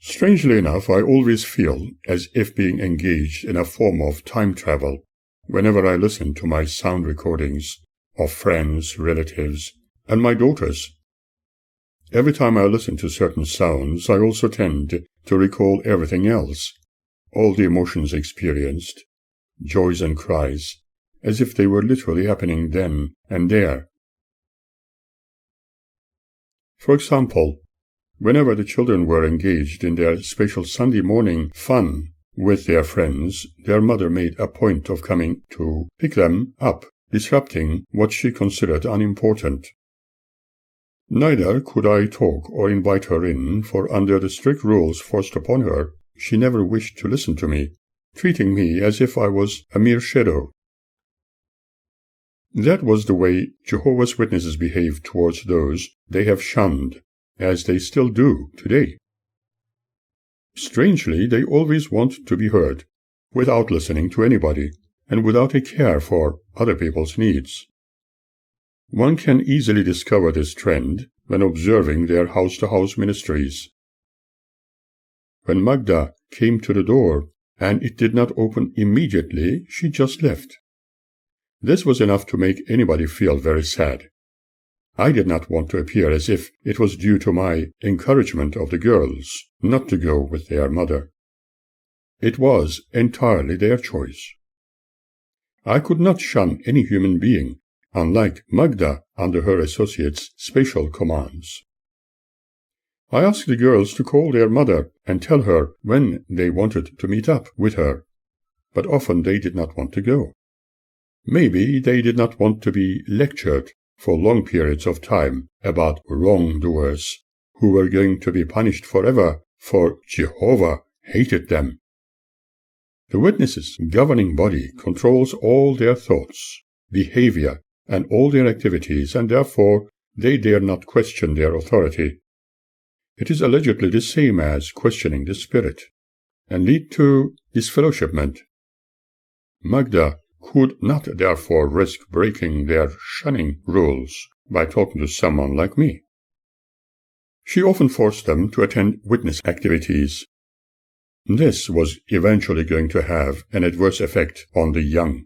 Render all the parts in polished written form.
Strangely enough, I always feel as if being engaged in a form of time travel whenever I listen to my sound recordings of friends, relatives, and my daughters. Every time I listen to certain sounds, I also tend to recall everything else, all the emotions experienced, joys and cries, as if they were literally happening then and there. For example, whenever the children were engaged in their special Sunday morning fun with their friends, their mother made a point of coming to pick them up, disrupting what she considered unimportant. Neither could I talk or invite her in, for under the strict rules forced upon her, she never wished to listen to me, treating me as if I was a mere shadow. That was the way Jehovah's Witnesses behave towards those they have shunned, as they still do today. Strangely, they always want to be heard, without listening to anybody, and without a care for other people's needs. One can easily discover this trend when observing their house-to-house ministries. When Magda came to the door, and it did not open immediately, she just left. This was enough to make anybody feel very sad. I did not want to appear as if it was due to my encouragement of the girls not to go with their mother. It was entirely their choice. I could not shun any human being, unlike Magda under her associates' special commands. I asked the girls to call their mother and tell her when they wanted to meet up with her, but often they did not want to go. Maybe they did not want to be lectured for long periods of time about wrongdoers who were going to be punished forever, for Jehovah hated them. The witnesses' governing body controls all their thoughts, behavior, and all their activities, and therefore they dare not question their authority. It is allegedly the same as questioning the Spirit, and lead to disfellowshipment. Magda could not therefore risk breaking their shunning rules by talking to someone like me. She often forced them to attend witness activities. This was eventually going to have an adverse effect on the young.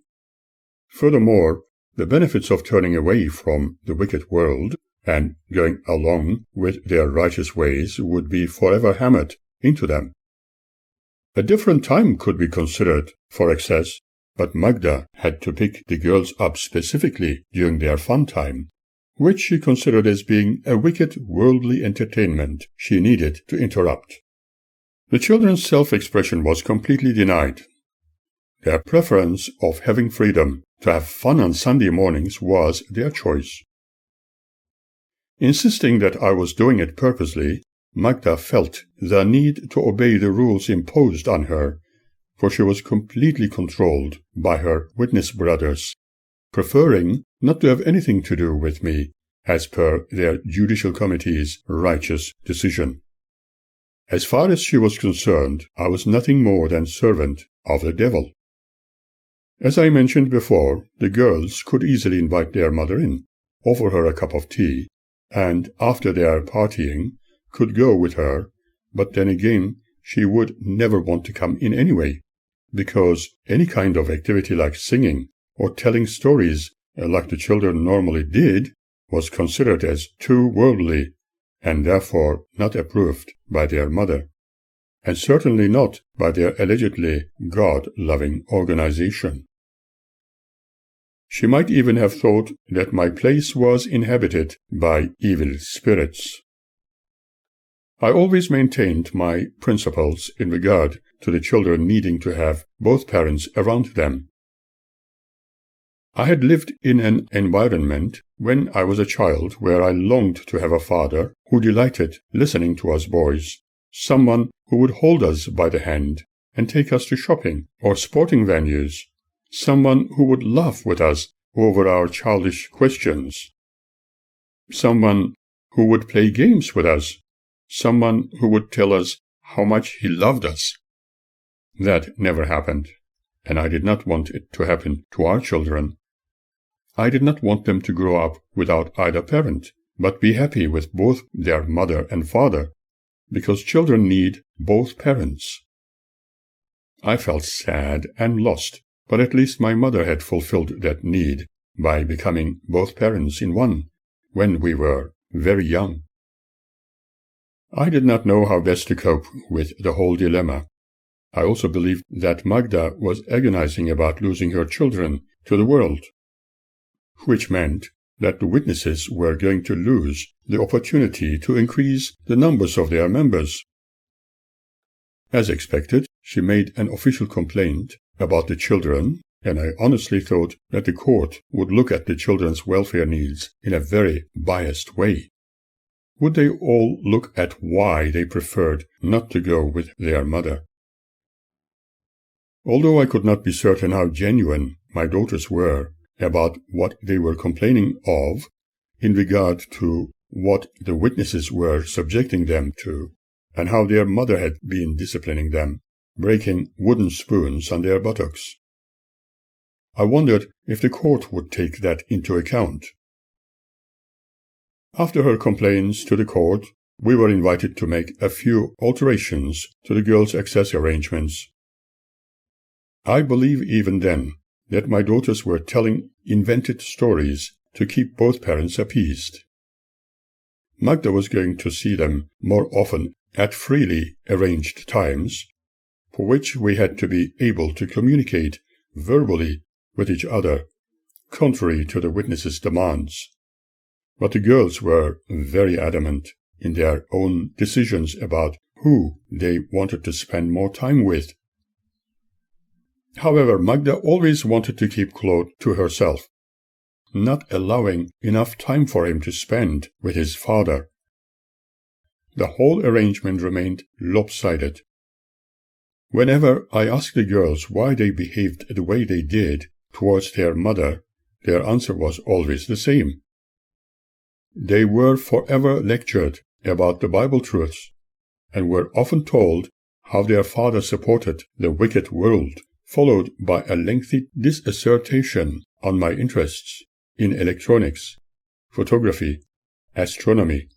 Furthermore, the benefits of turning away from the wicked world and going along with their righteous ways would be forever hammered into them. A different time could be considered for excess, but Magda had to pick the girls up specifically during their fun time, which she considered as being a wicked worldly entertainment she needed to interrupt. The children's self-expression was completely denied. Their preference of having freedom to have fun on Sunday mornings was their choice. Insisting that I was doing it purposely, Magda felt the need to obey the rules imposed on her, for she was completely controlled by her witness brothers, preferring not to have anything to do with me, as per their judicial committee's righteous decision. As far as she was concerned, I was nothing more than servant of the devil. As I mentioned before, the girls could easily invite their mother in, offer her a cup of tea, and after their partying, could go with her, but then again she would never want to come in anyway, because any kind of activity like singing or telling stories like the children normally did was considered as too worldly, and therefore not approved by their mother, and certainly not by their allegedly God-loving organization. She might even have thought that my place was inhabited by evil spirits. I always maintained my principles in regard to the children needing to have both parents around them. I had lived in an environment when I was a child where I longed to have a father who delighted listening to us boys, someone who would hold us by the hand and take us to shopping or sporting venues, someone who would laugh with us over our childish questions, someone who would play games with us, someone who would tell us how much he loved us. That never happened, and I did not want it to happen to our children. I did not want them to grow up without either parent, but be happy with both their mother and father, because children need both parents. I felt sad and lost, but at least my mother had fulfilled that need by becoming both parents in one when we were very young. I did not know how best to cope with the whole dilemma. I also believed that Magda was agonizing about losing her children to the world, which meant that the witnesses were going to lose the opportunity to increase the numbers of their members. As expected, she made an official complaint about the children, and I honestly thought that the court would look at the children's welfare needs in a very biased way. Would they all look at why they preferred not to go with their mother? Although I could not be certain how genuine my daughters were about what they were complaining of in regard to what the witnesses were subjecting them to, and how their mother had been disciplining them, breaking wooden spoons on their buttocks, I wondered if the court would take that into account. After her complaints to the court, we were invited to make a few alterations to the girls' access arrangements. I believe even then that my daughters were telling invented stories to keep both parents appeased. Magda was going to see them more often at freely arranged times, for which we had to be able to communicate verbally with each other, contrary to the witnesses' demands. But the girls were very adamant in their own decisions about who they wanted to spend more time with. However, Magda always wanted to keep Claude to herself, not allowing enough time for him to spend with his father. The whole arrangement remained lopsided. Whenever I asked the girls why they behaved the way they did towards their mother, their answer was always the same. They were forever lectured about the Bible truths, and were often told how their father supported the wicked world, followed by a lengthy dissertation on my interests in electronics, photography, astronomy,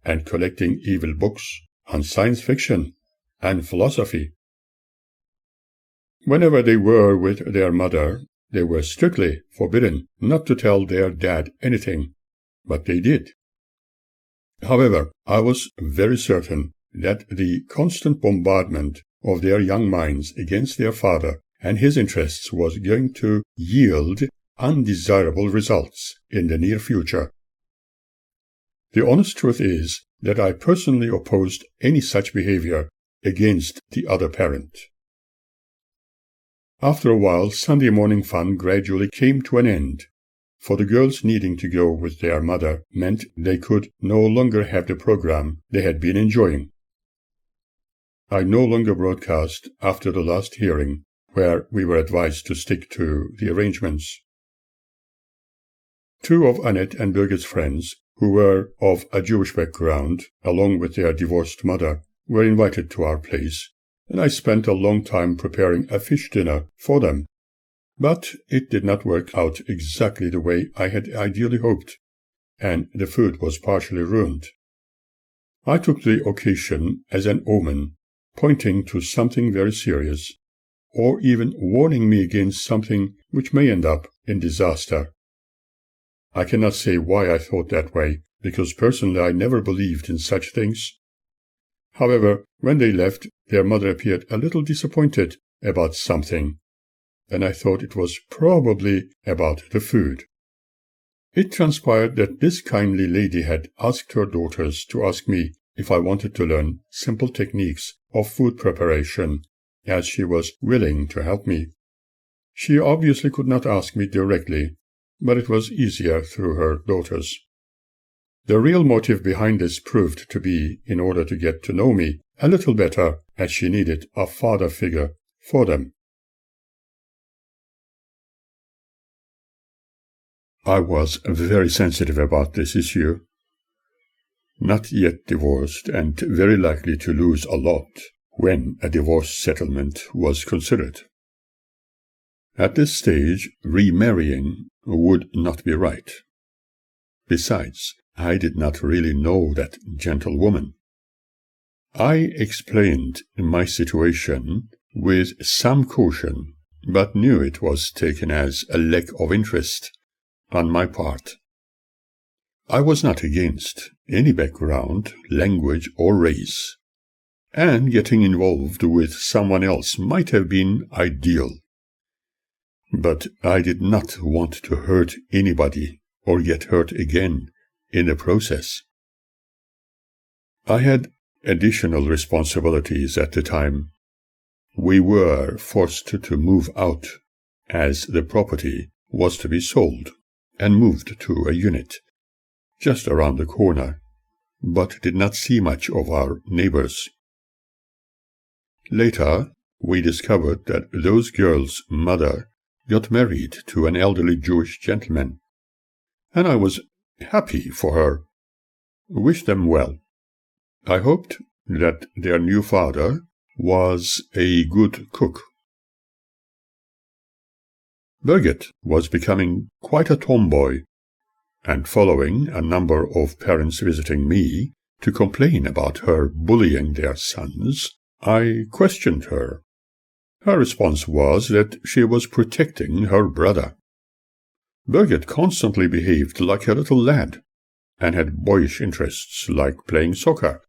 and collecting evil books on science fiction and philosophy. Whenever they were with their mother, they were strictly forbidden not to tell their dad anything, but they did. However, I was very certain that the constant bombardment of their young minds against their father and his interests was going to yield undesirable results in the near future. The honest truth is that I personally opposed any such behavior against the other parent. After a while, Sunday morning fun gradually came to an end, for the girls needing to go with their mother meant they could no longer have the program they had been enjoying. I no longer broadcast after the last hearing, where we were advised to stick to the arrangements. Two of Annette and Birgit's friends, who were of a Jewish background, along with their divorced mother, were invited to our place, and I spent a long time preparing a fish dinner for them. But it did not work out exactly the way I had ideally hoped, and the food was partially ruined. I took the occasion as an omen, pointing to something very serious, or even warning me against something which may end up in disaster. I cannot say why I thought that way, because personally I never believed in such things. However, when they left, their mother appeared a little disappointed about something, and I thought it was probably about the food. It transpired that this kindly lady had asked her daughters to ask me if I wanted to learn simple techniques of food preparation, as she was willing to help me. She obviously could not ask me directly, but it was easier through her daughters. The real motive behind this proved to be in order to get to know me a little better, as she needed a father figure for them. I was very sensitive about this issue. Not yet divorced and very likely to lose a lot when a divorce settlement was considered. At this stage, remarrying would not be right. Besides, I did not really know that gentlewoman. I explained my situation with some caution, but knew it was taken as a lack of interest on my part. I was not against any background, language, or race, and getting involved with someone else might have been ideal. But I did not want to hurt anybody or get hurt again in the process. I had additional responsibilities at the time. We were forced to move out, as the property was to be sold, and moved to a unit just around the corner, but did not see much of our neighbors. Later, we discovered that those girls' mother got married to an elderly Jewish gentleman, and I was happy for her. Wished them well. I hoped that their new father was a good cook. Birgit was becoming quite a tomboy, and following a number of parents visiting me to complain about her bullying their sons, I questioned her. Her response was that she was protecting her brother. Birgit constantly behaved like a little lad, and had boyish interests like playing soccer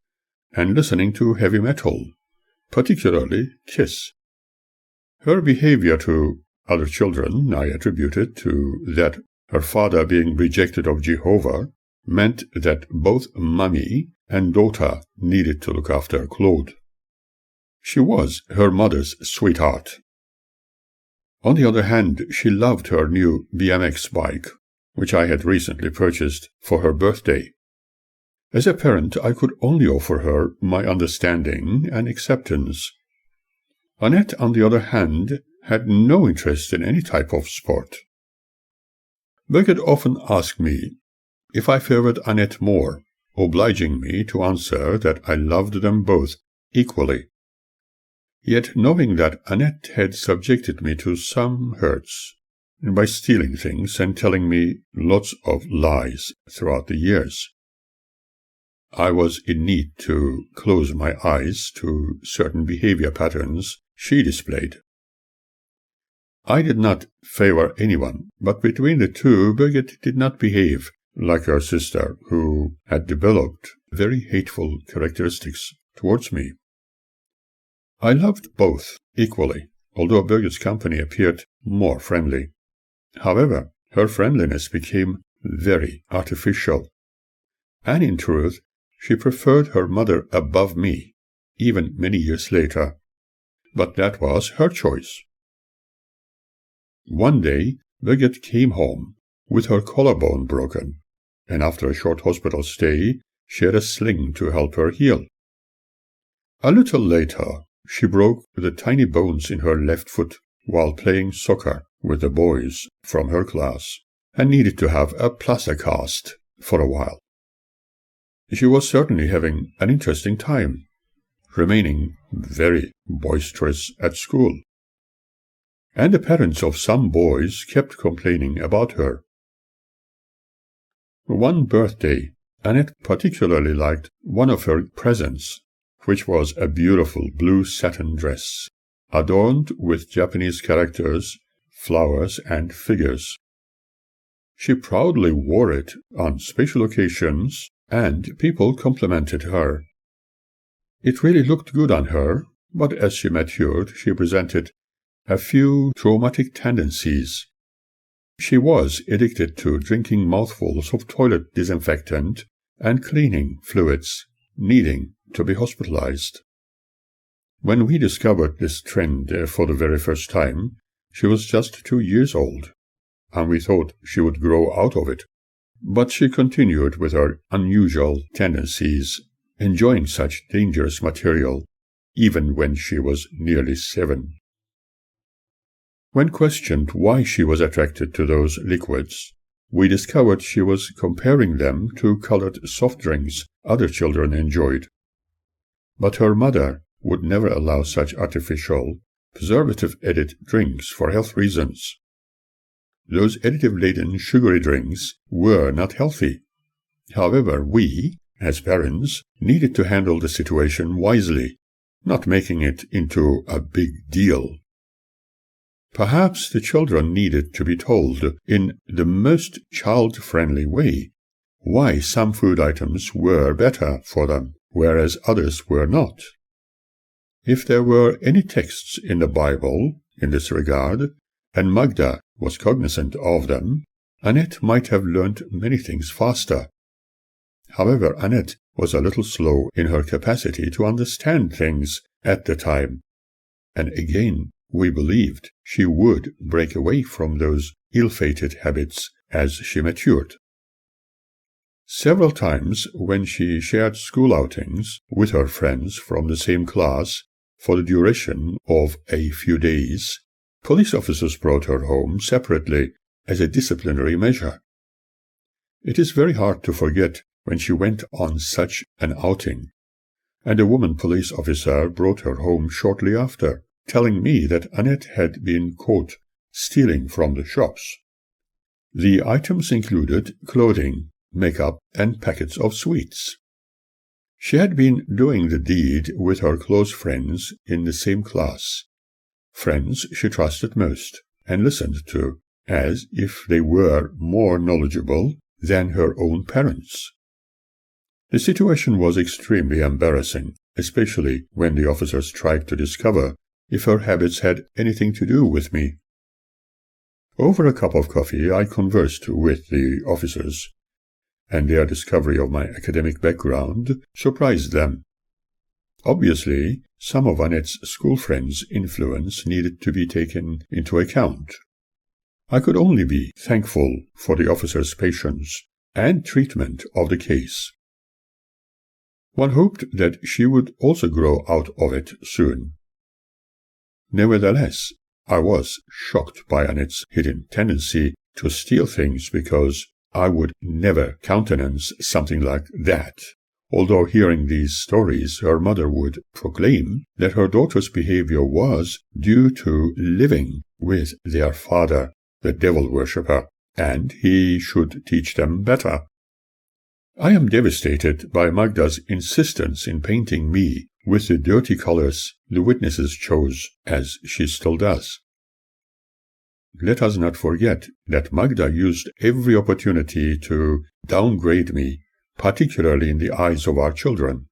and listening to heavy metal, particularly Kiss. Her behavior to other children I attributed to that her father being rejected of Jehovah meant that both mummy and daughter needed to look after Claude. She was her mother's sweetheart. On the other hand, she loved her new BMX bike, which I had recently purchased for her birthday. As a parent, I could only offer her my understanding and acceptance. Annette, on the other hand, had no interest in any type of sport. Birgit often asked me if I favored Annette more, obliging me to answer that I loved them both equally. Yet knowing that Annette had subjected me to some hurts by stealing things and telling me lots of lies throughout the years, I was in need to close my eyes to certain behavior patterns she displayed. I did not favor anyone, but between the two, Birgit did not behave like her sister, who had developed very hateful characteristics towards me. I loved both equally, although Birgit's company appeared more friendly. However, her friendliness became very artificial, and in truth, she preferred her mother above me, even many years later. But that was her choice. One day, Birgit came home with her collarbone broken, and after a short hospital stay, she had a sling to help her heal. A little later, she broke the tiny bones in her left foot while playing soccer with the boys from her class, and needed to have a plaster cast for a while. She was certainly having an interesting time, remaining very boisterous at school. And the parents of some boys kept complaining about her. One birthday, Annette particularly liked one of her presents, which was a beautiful blue satin dress, adorned with Japanese characters, flowers, and figures. She proudly wore it on special occasions, and people complimented her. It really looked good on her, but as she matured, she presented a few traumatic tendencies. She was addicted to drinking mouthfuls of toilet disinfectant and cleaning fluids, needing to be hospitalized. When we discovered this trend for the very first time, she was just 2 years old, and we thought she would grow out of it. But she continued with her unusual tendencies, enjoying such dangerous material, even when she was nearly 7. When questioned why she was attracted to those liquids, we discovered she was comparing them to colored soft drinks other children enjoyed. But her mother would never allow such artificial, preservative-added drinks for health reasons. Those additive-laden sugary drinks were not healthy. However, we, as parents, needed to handle the situation wisely, not making it into a big deal. Perhaps the children needed to be told, in the most child-friendly way, why some food items were better for them, whereas others were not. If there were any texts in the Bible in this regard, and Magda was cognizant of them, Annette might have learnt many things faster. However, Annette was a little slow in her capacity to understand things at the time, and again we believed she would break away from those ill-fated habits as she matured. Several times when she shared school outings with her friends from the same class for the duration of a few days, police officers brought her home separately as a disciplinary measure. It is very hard to forget when she went on such an outing, and a woman police officer brought her home shortly after, telling me that Annette had been caught stealing from the shops. The items included clothing, makeup, and packets of sweets. She had been doing the deed with her close friends in the same class, friends she trusted most and listened to, as if they were more knowledgeable than her own parents. The situation was extremely embarrassing, especially when the officers tried to discover if her habits had anything to do with me. Over a cup of coffee I conversed with the officers, and their discovery of my academic background surprised them. Obviously, some of Annette's school friends' influence needed to be taken into account. I could only be thankful for the officers' patience and treatment of the case. One hoped that she would also grow out of it soon. Nevertheless, I was shocked by Annette's hidden tendency to steal things, because I would never countenance something like that, although hearing these stories her mother would proclaim that her daughter's behavior was due to living with their father, the devil worshipper, and he should teach them better. I am devastated by Magda's insistence in painting me with the dirty colors the witnesses chose, as she still does. Let us not forget that Magda used every opportunity to downgrade me, particularly in the eyes of our children.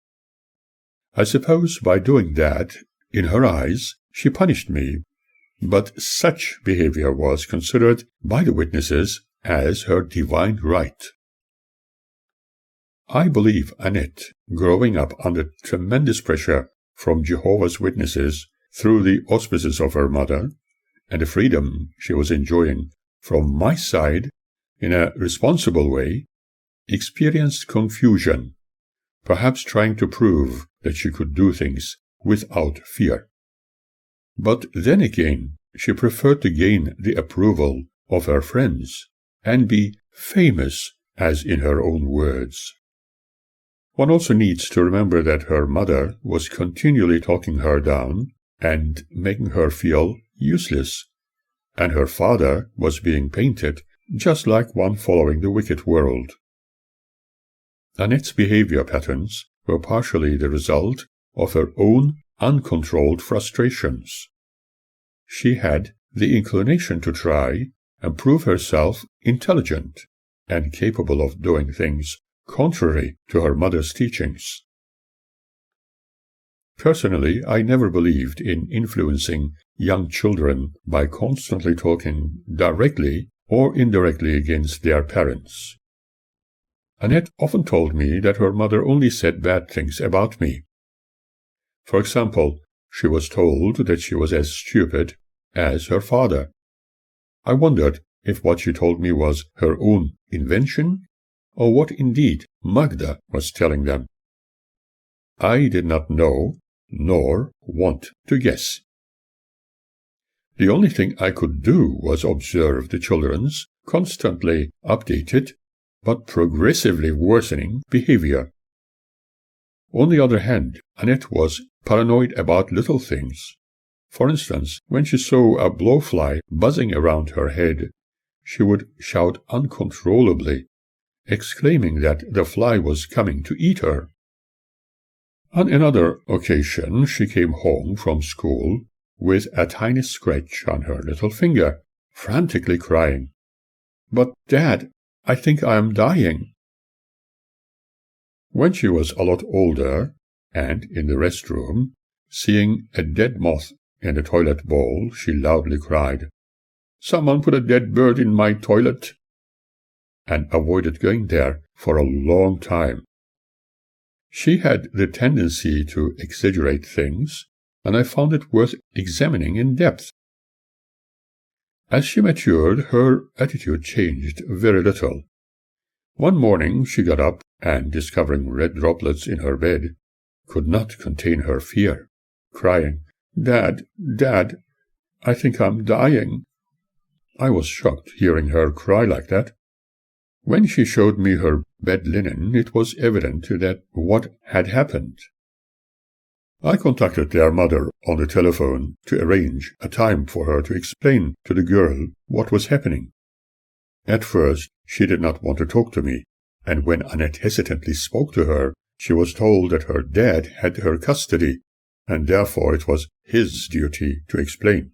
I suppose by doing that, in her eyes, she punished me, but such behavior was considered by the witnesses as her divine right. I believe Annette, growing up under tremendous pressure from Jehovah's Witnesses through the auspices of her mother, and the freedom she was enjoying from my side in a responsible way, experienced confusion, perhaps trying to prove that she could do things without fear. But then again, she preferred to gain the approval of her friends and be famous, as in her own words. One also needs to remember that her mother was continually talking her down and making her feel useless, and her father was being painted just like one following the wicked world. Annette's behavior patterns were partially the result of her own uncontrolled frustrations. She had the inclination to try and prove herself intelligent and capable of doing things contrary to her mother's teachings. Personally, I never believed in influencing young children by constantly talking directly or indirectly against their parents. Annette often told me that her mother only said bad things about me. For example, she was told that she was as stupid as her father. I wondered if what she told me was her own invention, or what indeed Magda was telling them. I did not know, nor want to guess. The only thing I could do was observe the children's constantly updated, but progressively worsening behavior. On the other hand, Annette was paranoid about little things. For instance, when she saw a blowfly buzzing around her head, she would shout uncontrollably, exclaiming that the fly was coming to eat her. On another occasion she came home from school with a tiny scratch on her little finger, frantically crying, "But, Dad, I think I am dying." When she was a lot older, and in the restroom, seeing a dead moth in the toilet bowl, she loudly cried, "Someone put a dead bird in my toilet," and avoided going there for a long time. She had the tendency to exaggerate things, and I found it worth examining in depth. As she matured, her attitude changed very little. One morning she got up and, discovering red droplets in her bed, could not contain her fear, crying, "Dad, Dad, I think I'm dying." I was shocked hearing her cry like that. When she showed me her bed linen, it was evident that what had happened. I contacted their mother on the telephone to arrange a time for her to explain to the girl what was happening. At first, she did not want to talk to me, and when Annette hesitantly spoke to her, she was told that her dad had her custody, and therefore it was his duty to explain.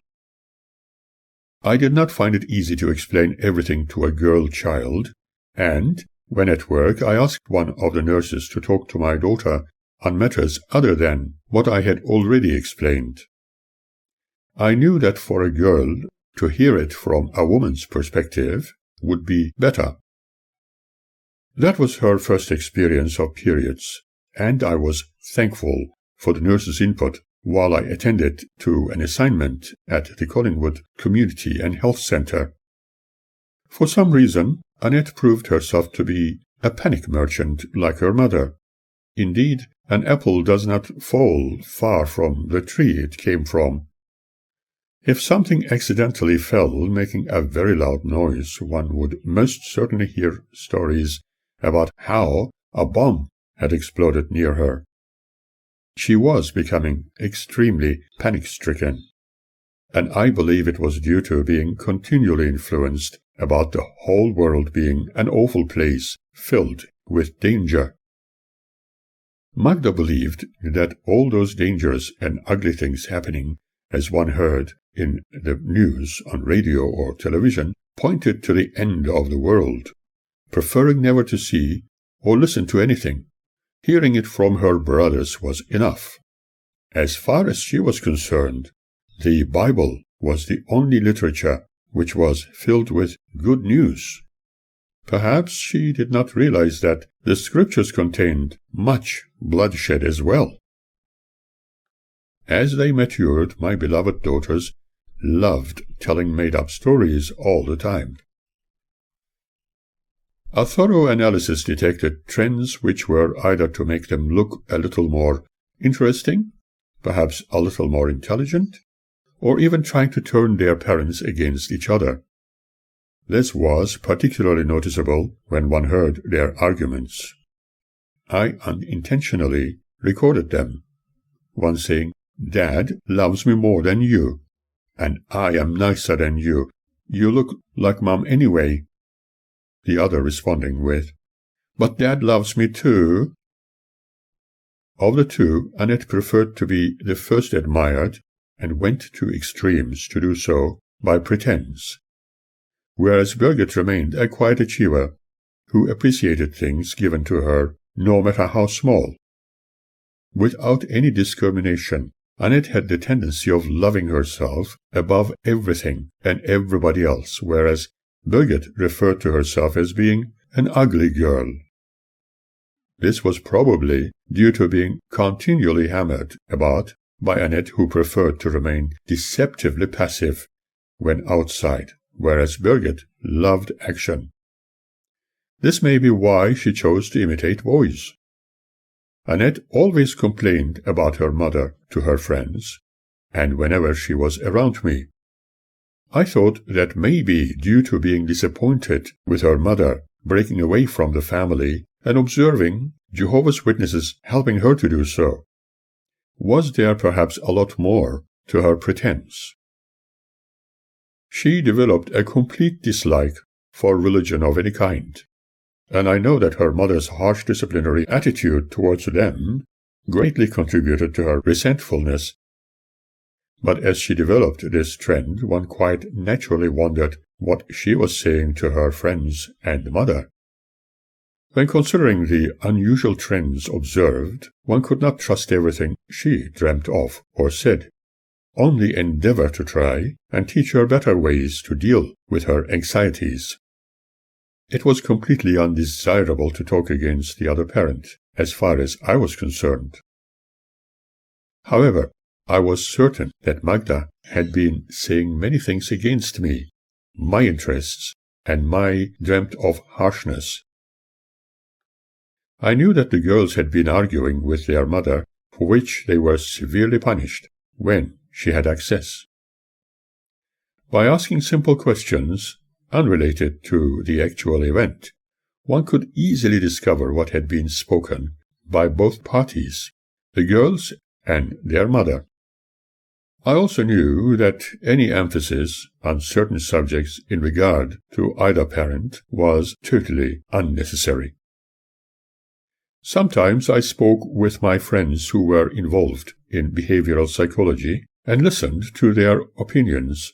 I did not find it easy to explain everything to a girl child, and, when at work, I asked one of the nurses to talk to my daughter on matters other than what I had already explained. I knew that for a girl to hear it from a woman's perspective would be better. That was her first experience of periods, and I was thankful for the nurse's input while I attended to an assignment at the Collingwood Community and Health Center. For some reason, Annette proved herself to be a panic merchant like her mother. Indeed, an apple does not fall far from the tree it came from. If something accidentally fell, making a very loud noise, one would most certainly hear stories about how a bomb had exploded near her. She was becoming extremely panic-stricken, and I believe it was due to being continually influenced about the whole world being an awful place filled with danger. Magda believed that all those dangerous and ugly things happening, as one heard in the news on radio or television, pointed to the end of the world, preferring never to see or listen to anything. Hearing it from her brothers was enough. As far as she was concerned, the Bible was the only literature which was filled with good news. Perhaps she did not realize that the scriptures contained much bloodshed as well. As they matured, my beloved daughters loved telling made-up stories all the time. A thorough analysis detected trends which were either to make them look a little more interesting, perhaps a little more intelligent, or even trying to turn their parents against each other. This was particularly noticeable when one heard their arguments. I unintentionally recorded them, one saying, "Dad loves me more than you," and "I am nicer than you. You look like Mom anyway." The other responding with, "But Dad loves me too." Of the two, Annette preferred to be the first admired and went to extremes to do so by pretense, whereas Birgit remained a quiet achiever who appreciated things given to her, no matter how small. Without any discrimination, Annette had the tendency of loving herself above everything and everybody else, whereas Birgit referred to herself as being an ugly girl. This was probably due to being continually hammered about by Annette, who preferred to remain deceptively passive when outside, whereas Birgit loved action. This may be why she chose to imitate boys. Annette always complained about her mother to her friends, and whenever she was around me. I thought that maybe due to being disappointed with her mother breaking away from the family and observing Jehovah's Witnesses helping her to do so, was there perhaps a lot more to her pretense. She developed a complete dislike for religion of any kind, and I know that her mother's harsh disciplinary attitude towards them greatly contributed to her resentfulness. But as she developed this trend, one quite naturally wondered what she was saying to her friends and mother. When considering the unusual trends observed, one could not trust everything she dreamt of or said. Only endeavor to try and teach her better ways to deal with her anxieties. It was completely undesirable to talk against the other parent, as far as I was concerned. However, I was certain that Magda had been saying many things against me, my interests, and my dreamt of harshness. I knew that the girls had been arguing with their mother, for which they were severely punished when she had access. By asking simple questions, unrelated to the actual event, one could easily discover what had been spoken by both parties, the girls and their mother. I also knew that any emphasis on certain subjects in regard to either parent was totally unnecessary. Sometimes I spoke with my friends who were involved in behavioral psychology and listened to their opinions,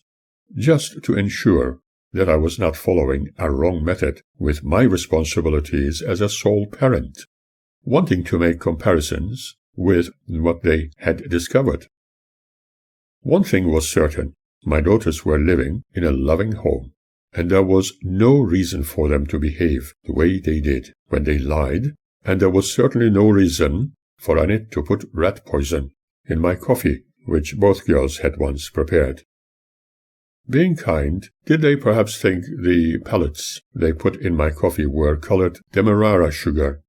just to ensure that I was not following a wrong method with my responsibilities as a sole parent, wanting to make comparisons with what they had discovered. One thing was certain: my daughters were living in a loving home, and there was no reason for them to behave the way they did when they lied, and there was certainly no reason for Annette to put rat poison in my coffee, which both girls had once prepared. Being kind, did they perhaps think the pellets they put in my coffee were colored demerara sugar?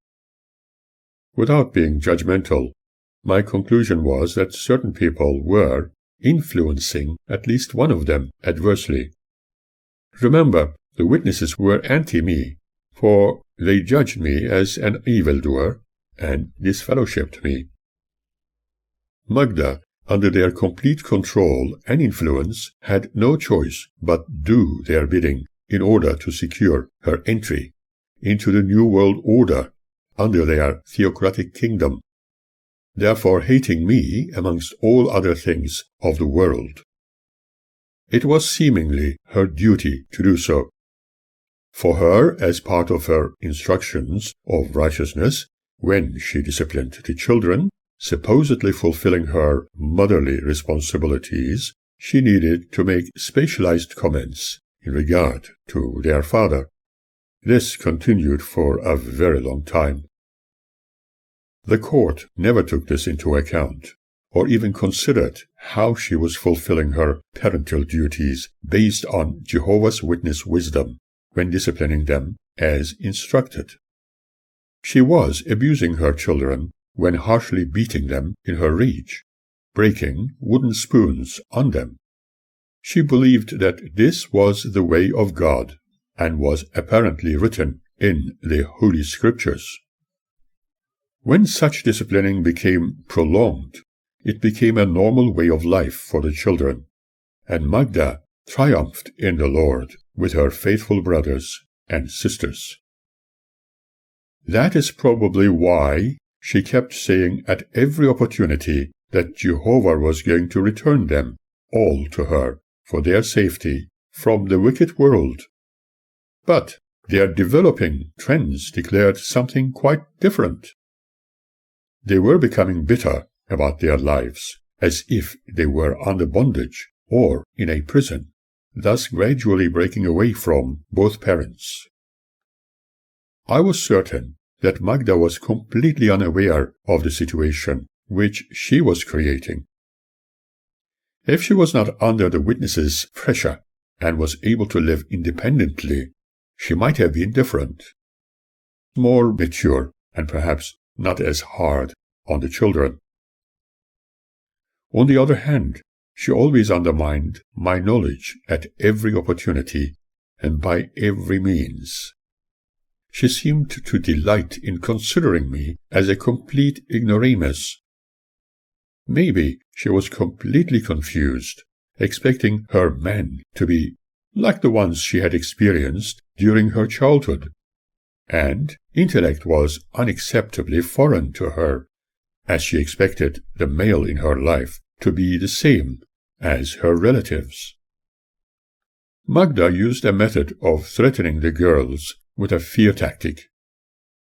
Without being judgmental, my conclusion was that certain people were influencing at least one of them adversely. Remember, the witnesses were anti-me, for they judged me as an evildoer and disfellowshipped me. Magda, under their complete control and influence, had no choice but do their bidding in order to secure her entry into the New World Order under their theocratic kingdom, therefore hating me amongst all other things of the world. It was seemingly her duty to do so. For her, as part of her instructions of righteousness, when she disciplined the children, supposedly fulfilling her motherly responsibilities, she needed to make specialized comments in regard to their father. This continued for a very long time. The court never took this into account, or even considered how she was fulfilling her parental duties based on Jehovah's Witness wisdom when disciplining them as instructed. She was abusing her children when harshly beating them in her reach, breaking wooden spoons on them. She believed that this was the way of God, and was apparently written in the Holy Scriptures. When such disciplining became prolonged, it became a normal way of life for the children, and Magda triumphed in the Lord with her faithful brothers and sisters. That is probably why she kept saying at every opportunity that Jehovah was going to return them all to her for their safety from the wicked world. But their developing trends declared something quite different. They were becoming bitter about their lives, as if they were under bondage or in a prison, thus gradually breaking away from both parents. I was certain that Magda was completely unaware of the situation which she was creating. If she was not under the witnesses' pressure and was able to live independently, she might have been different, more mature, and perhaps not as hard on the children. On the other hand, she always undermined my knowledge at every opportunity and by every means. She seemed to delight in considering me as a complete ignoramus. Maybe she was completely confused, expecting her men to be like the ones she had experienced during her childhood. and intellect was unacceptably foreign to her, as she expected the male in her life to be the same as her relatives. Magda used a method of threatening the girls with a fear tactic,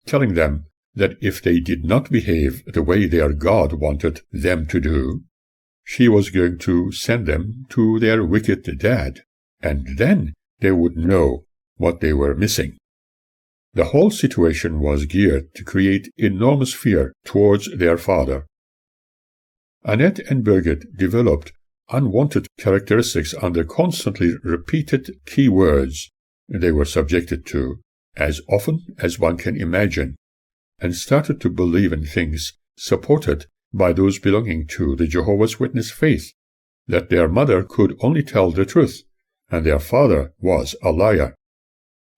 telling them that if they did not behave the way their God wanted them to do, she was going to send them to their wicked dad, and then they would know what they were missing. The whole situation was geared to create enormous fear towards their father. Annette and Birgit developed unwanted characteristics under constantly repeated key words they were subjected to, as often as one can imagine, and started to believe in things supported by those belonging to the Jehovah's Witness faith, that their mother could only tell the truth, and their father was a liar.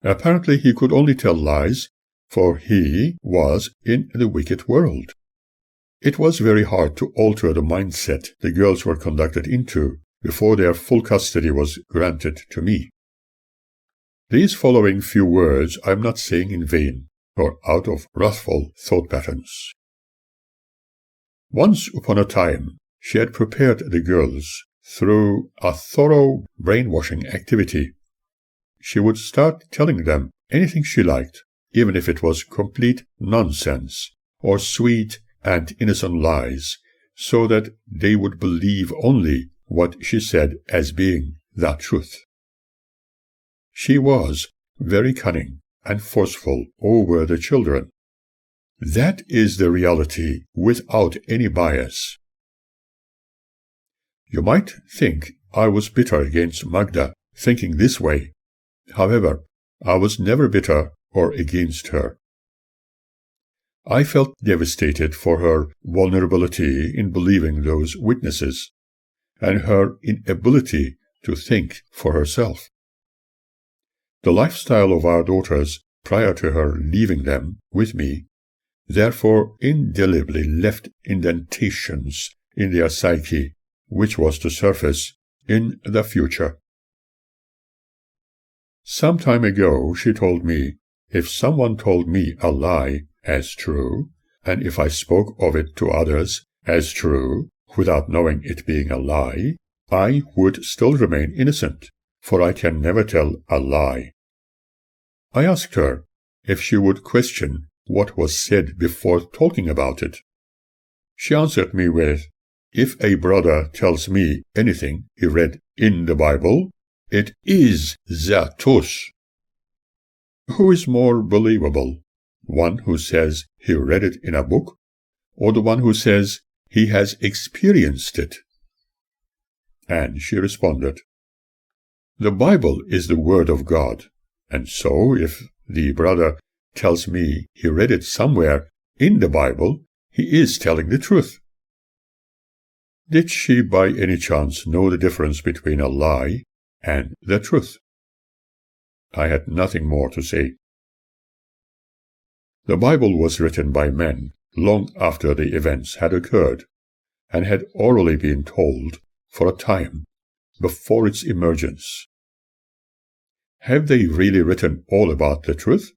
Apparently he could only tell lies, for he was in the wicked world. It was very hard to alter the mindset the girls were conducted into before their full custody was granted to me. These following few words I am not saying in vain, or out of wrathful thought patterns. Once upon a time, she had prepared the girls through a thorough brainwashing activity. She would start telling them anything she liked, even if it was complete nonsense, or sweet and innocent lies, so that they would believe only what she said as being the truth. She was very cunning and forceful over the children. That is the reality without any bias. You might think I was bitter against Magda, thinking this way. However, I was never bitter or against her. I felt devastated for her vulnerability in believing those witnesses, and her inability to think for herself. The lifestyle of our daughters prior to her leaving them with me therefore indelibly left indentations in their psyche, which was to surface in the future. Some time ago she told me, if someone told me a lie as true, and if I spoke of it to others as true, without knowing it being a lie, I would still remain innocent, for I can never tell a lie. I asked her if she would question what was said before talking about it. She answered me with, if a brother tells me anything he read in the Bible, it is the truth. Who is more believable, one who says he read it in a book, or the one who says he has experienced it? And she responded, the Bible is the Word of God, and so if the brother tells me he read it somewhere in the Bible, he is telling the truth. Did she by any chance know the difference between a lie and the truth? I had nothing more to say. The Bible was written by men long after the events had occurred, and had orally been told for a time before its emergence. Have they really written all about the truth?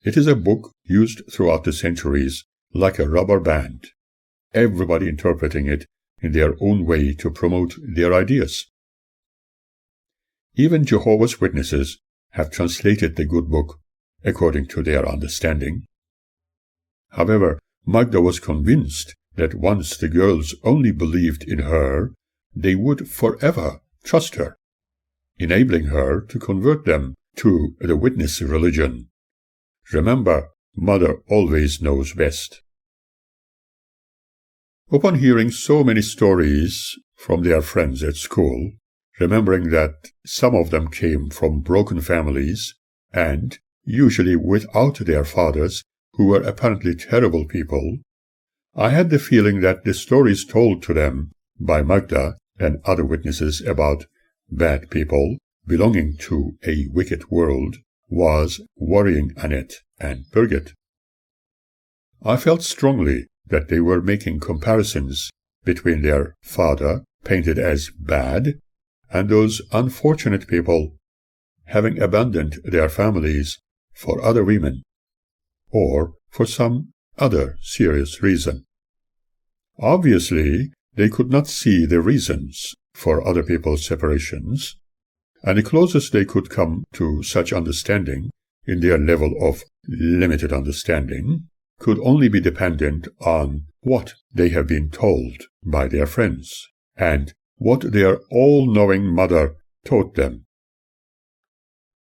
It is a book used throughout the centuries like a rubber band, everybody interpreting it in their own way to promote their ideas. Even Jehovah's Witnesses have translated the good book according to their understanding. However, Magda was convinced that once the girls only believed in her, they would forever trust her, enabling her to convert them to the witness religion. Remember, mother always knows best. Upon hearing so many stories from their friends at school, remembering that some of them came from broken families, and usually without their fathers, who were apparently terrible people, I had the feeling that the stories told to them by Magda and other witnesses about bad people belonging to a wicked world was worrying Annette and Birgit. I felt strongly that they were making comparisons between their father, painted as bad, and those unfortunate people, having abandoned their families for other women, or for some other serious reason. Obviously, they could not see the reasons for other people's separations, and the closest they could come to such understanding in their level of limited understanding could only be dependent on what they have been told by their friends and what their all-knowing mother taught them.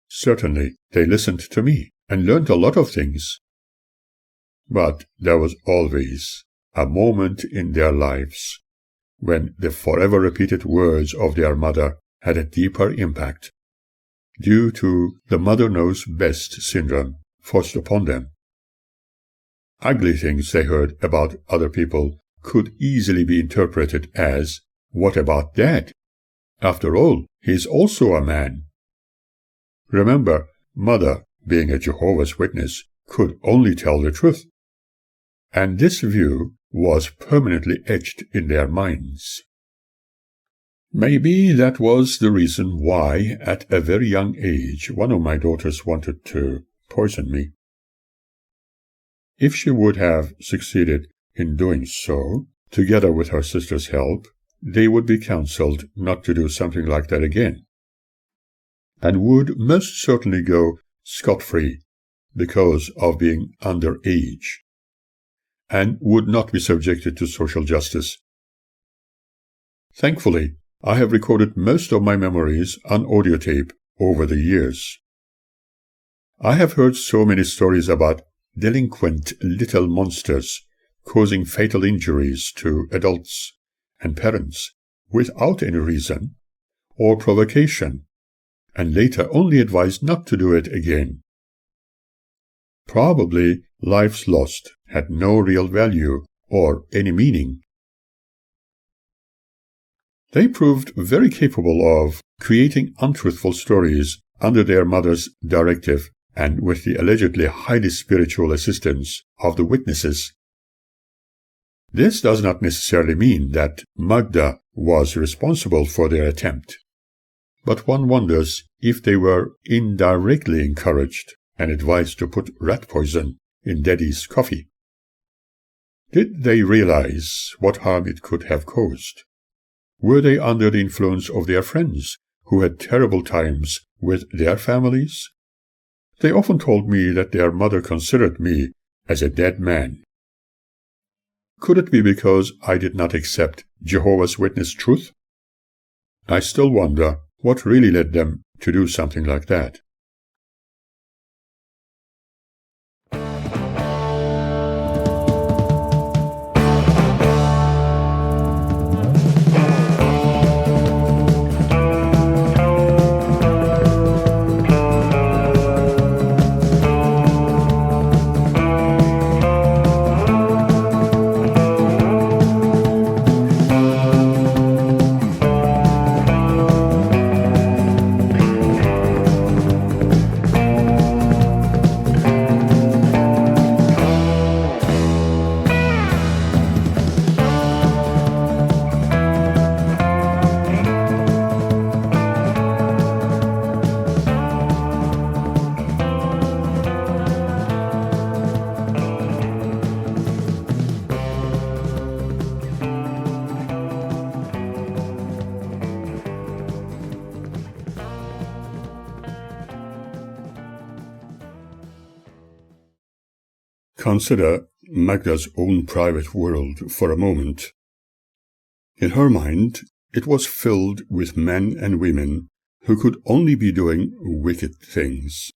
Certainly, they listened to me and learned a lot of things. But there was always a moment in their lives when the forever repeated words of their mother had a deeper impact, due to the mother knows best syndrome forced upon them. Ugly things they heard about other people could easily be interpreted as, "What about Dad? After all, he is also a man." Remember, Mother, being a Jehovah's Witness, could only tell the truth, and this view was permanently etched in their minds. Maybe that was the reason why, at a very young age, one of my daughters wanted to poison me. If she would have succeeded in doing so, together with her sister's help, they would be counseled not to do something like that again, and would most certainly go scot-free because of being underage, and would not be subjected to social justice. Thankfully, I have recorded most of my memories on audio tape over the years. I have heard so many stories about delinquent little monsters causing fatal injuries to adults and parents without any reason or provocation, and later only advised not to do it again. Probably lives lost had no real value or any meaning. They proved very capable of creating untruthful stories under their mother's directive and with the allegedly highly spiritual assistance of the witnesses. This does not necessarily mean that Magda was responsible for their attempt, but one wonders if they were indirectly encouraged and advised to put rat poison in Daddy's coffee. Did they realize what harm it could have caused? Were they under the influence of their friends, who had terrible times with their families? They often told me that their mother considered me as a dead man. Could it be because I did not accept Jehovah's Witness truth? I still wonder what really led them to do something like that. Consider Magda's own private world for a moment. In her mind, it was filled with men and women who could only be doing wicked things.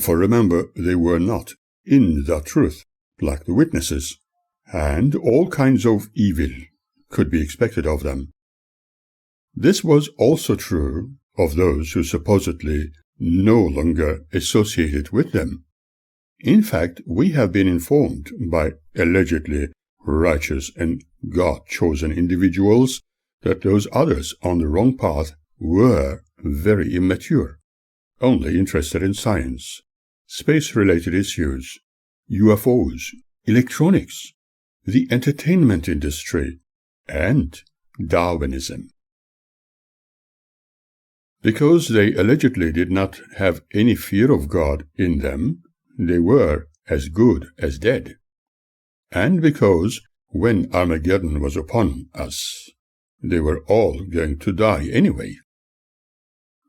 For remember, they were not in the truth, like the witnesses, and all kinds of evil could be expected of them. This was also true of those who supposedly no longer associated with them. In fact, we have been informed by allegedly righteous and God-chosen individuals that those others on the wrong path were very immature, only interested in science, space-related issues, UFOs, electronics, the entertainment industry, and Darwinism. Because they allegedly did not have any fear of God in them, they were as good as dead, and because when Armageddon was upon us, they were all going to die anyway.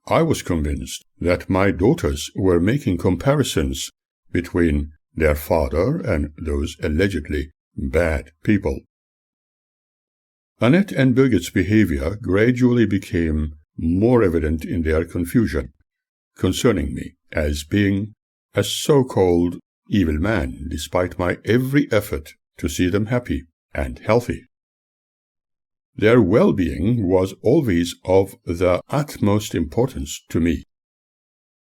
I was convinced that my daughters were making comparisons between their father and those allegedly bad people. Annette and Birgit's behavior gradually became more evident in their confusion concerning me as being a so-called evil man, despite my every effort to see them happy and healthy. Their well-being was always of the utmost importance to me,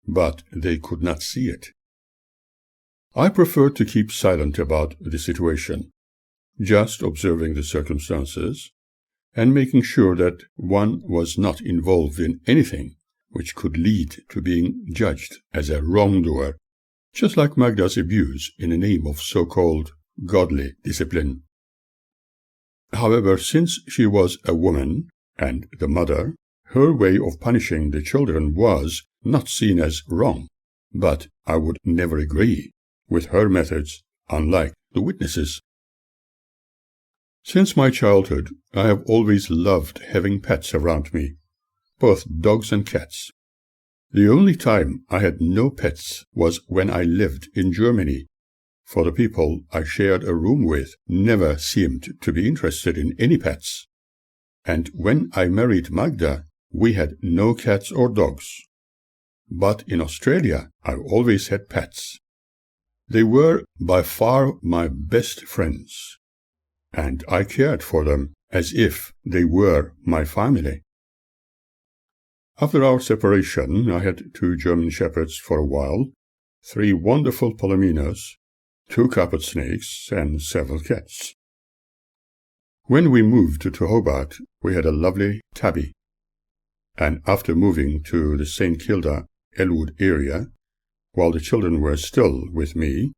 but they could not see it. I preferred to keep silent about the situation, just observing the circumstances and making sure that one was not involved in anything which could lead to being judged as a wrongdoer, just like Magda's abuse in the name of so-called godly discipline. However, since she was a woman and the mother, her way of punishing the children was not seen as wrong, but I would never agree with her methods, unlike the witnesses. Since my childhood, I have always loved having pets around me, both dogs and cats. The only time I had no pets was when I lived in Germany, for the people I shared a room with never seemed to be interested in any pets. And when I married Magda, we had no cats or dogs. But in Australia, I always had pets. They were by far my best friends, and I cared for them as if they were my family. After our separation, I had 2 German shepherds for a while, 3 wonderful palominos, 2 carpet snakes, and several cats. When we moved to Hobart, we had a lovely tabby, and after moving to the St. Kilda, Elwood area, while the children were still with me,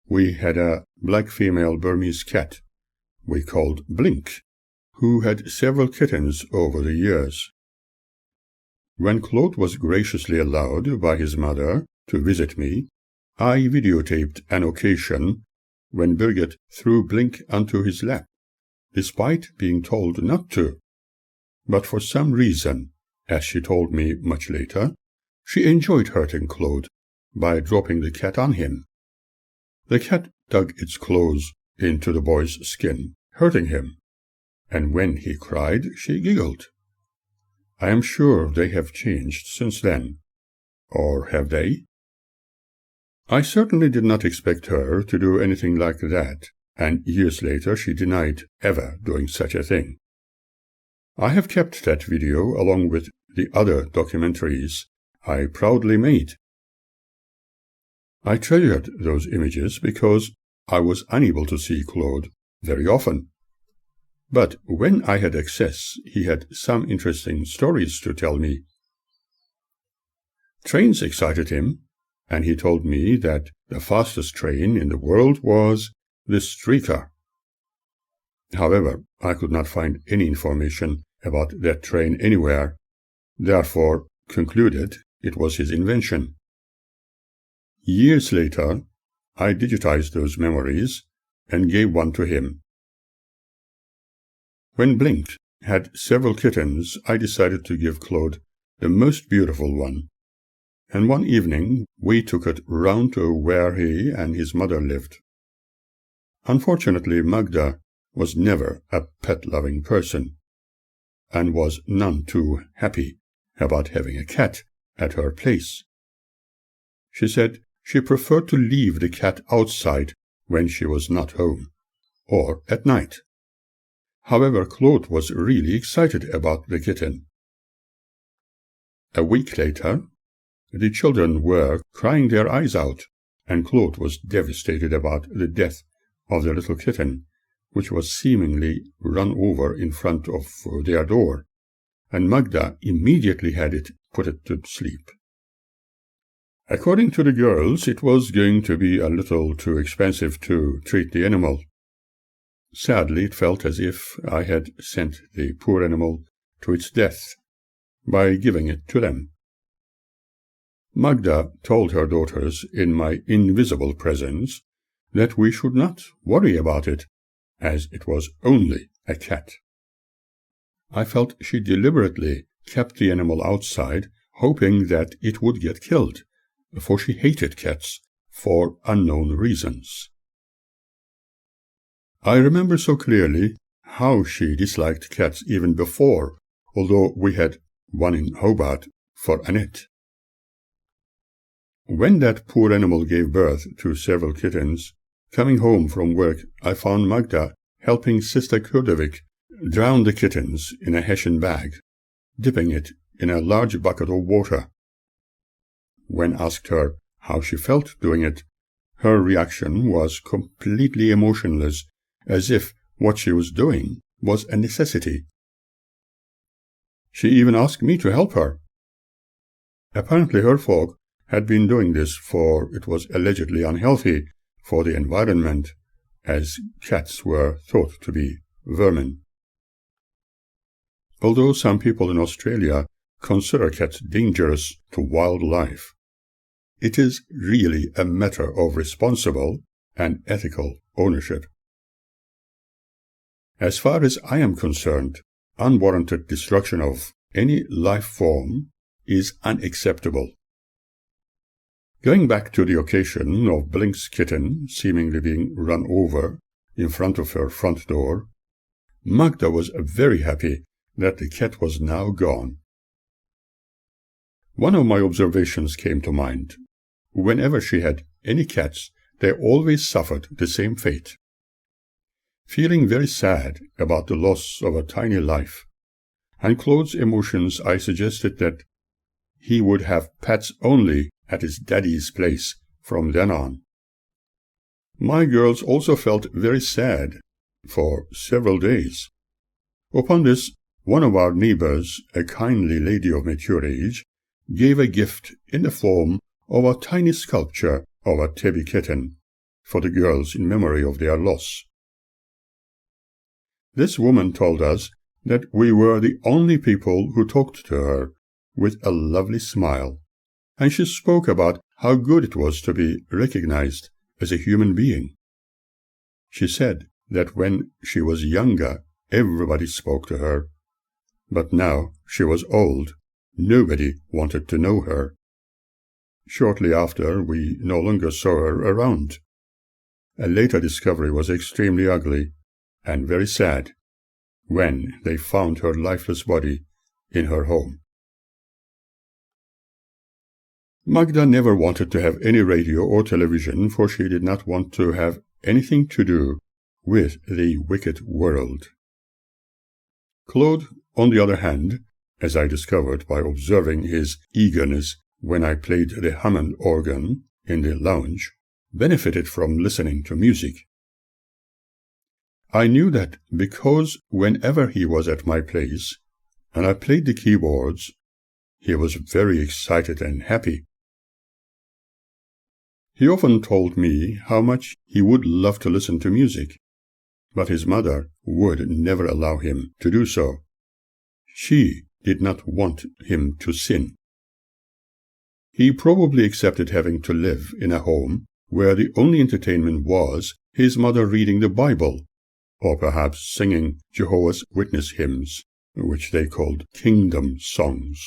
we had a black female Burmese cat we called Blink, who had several kittens over the years. When Claude was graciously allowed by his mother to visit me, I videotaped an occasion when Birgit threw Blink onto his lap, despite being told not to. But for some reason, as she told me much later, she enjoyed hurting Claude by dropping the cat on him. The cat dug its claws into the boy's skin, hurting him, and when he cried, she giggled. I am sure they have changed since then. Or have they? I certainly did not expect her to do anything like that, and years later she denied ever doing such a thing. I have kept that video along with the other documentaries I proudly made. I treasured those images because I was unable to see Claude very often. But when I had access, he had some interesting stories to tell me. Trains excited him, and he told me that the fastest train in the world was the streetcar. However, I could not find any information about that train anywhere, therefore concluded it was his invention. Years later, I digitized those memories and gave one to him. When Blink had several kittens, I decided to give Claude the most beautiful one, and one evening we took it round to where he and his mother lived. Unfortunately, Magda was never a pet-loving person, and was none too happy about having a cat at her place. She said she preferred to leave the cat outside when she was not home, or at night. However, Claude was really excited about the kitten. A week later, the children were crying their eyes out, and Claude was devastated about the death of the little kitten, which was seemingly run over in front of their door, and Magda immediately had it put to sleep. According to the girls, it was going to be a little too expensive to treat the animal. Sadly, it felt as if I had sent the poor animal to its death by giving it to them. Magda told her daughters in my invisible presence that we should not worry about it, as it was only a cat. I felt she deliberately kept the animal outside, hoping that it would get killed, for she hated cats for unknown reasons. I remember so clearly how she disliked cats even before, although we had one in Hobart for Annette. When that poor animal gave birth to several kittens, coming home from work, I found Magda helping Sister Kurdovik drown the kittens in a hessian bag, dipping it in a large bucket of water. When asked her how she felt doing it, her reaction was completely emotionless, as if what she was doing was a necessity. She even asked me to help her. Apparently her folk had been doing this, for it was allegedly unhealthy for the environment, as cats were thought to be vermin. Although some people in Australia consider cats dangerous to wildlife, it is really a matter of responsible and ethical ownership. As far as I am concerned, unwarranted destruction of any life form is unacceptable. Going back to the occasion of Blink's kitten seemingly being run over in front of her front door, Magda was very happy that the cat was now gone. One of my observations came to mind. Whenever she had any cats, they always suffered the same fate. Feeling very sad about the loss of a tiny life, and Claude's emotions, I suggested that he would have pets only at his daddy's place from then on. My girls also felt very sad for several days. Upon this, one of our neighbors, a kindly lady of mature age, gave a gift in the form of a tiny sculpture of a tabby kitten for the girls in memory of their loss. This woman told us that we were the only people who talked to her with a lovely smile, and she spoke about how good it was to be recognized as a human being. She said that when she was younger, everybody spoke to her, but now she was old, nobody wanted to know her. Shortly after, we no longer saw her around. A later discovery was extremely ugly and very sad when they found her lifeless body in her home. Magda never wanted to have any radio or television, for she did not want to have anything to do with the wicked world. Claude, on the other hand, as I discovered by observing his eagerness when I played the Hammond organ in the lounge, benefited from listening to music. I knew that because whenever he was at my place and I played the keyboards, he was very excited and happy. He often told me how much he would love to listen to music, but his mother would never allow him to do so. She did not want him to sing. He probably accepted having to live in a home where the only entertainment was his mother reading the Bible, or perhaps singing Jehovah's Witness hymns, which they called kingdom songs.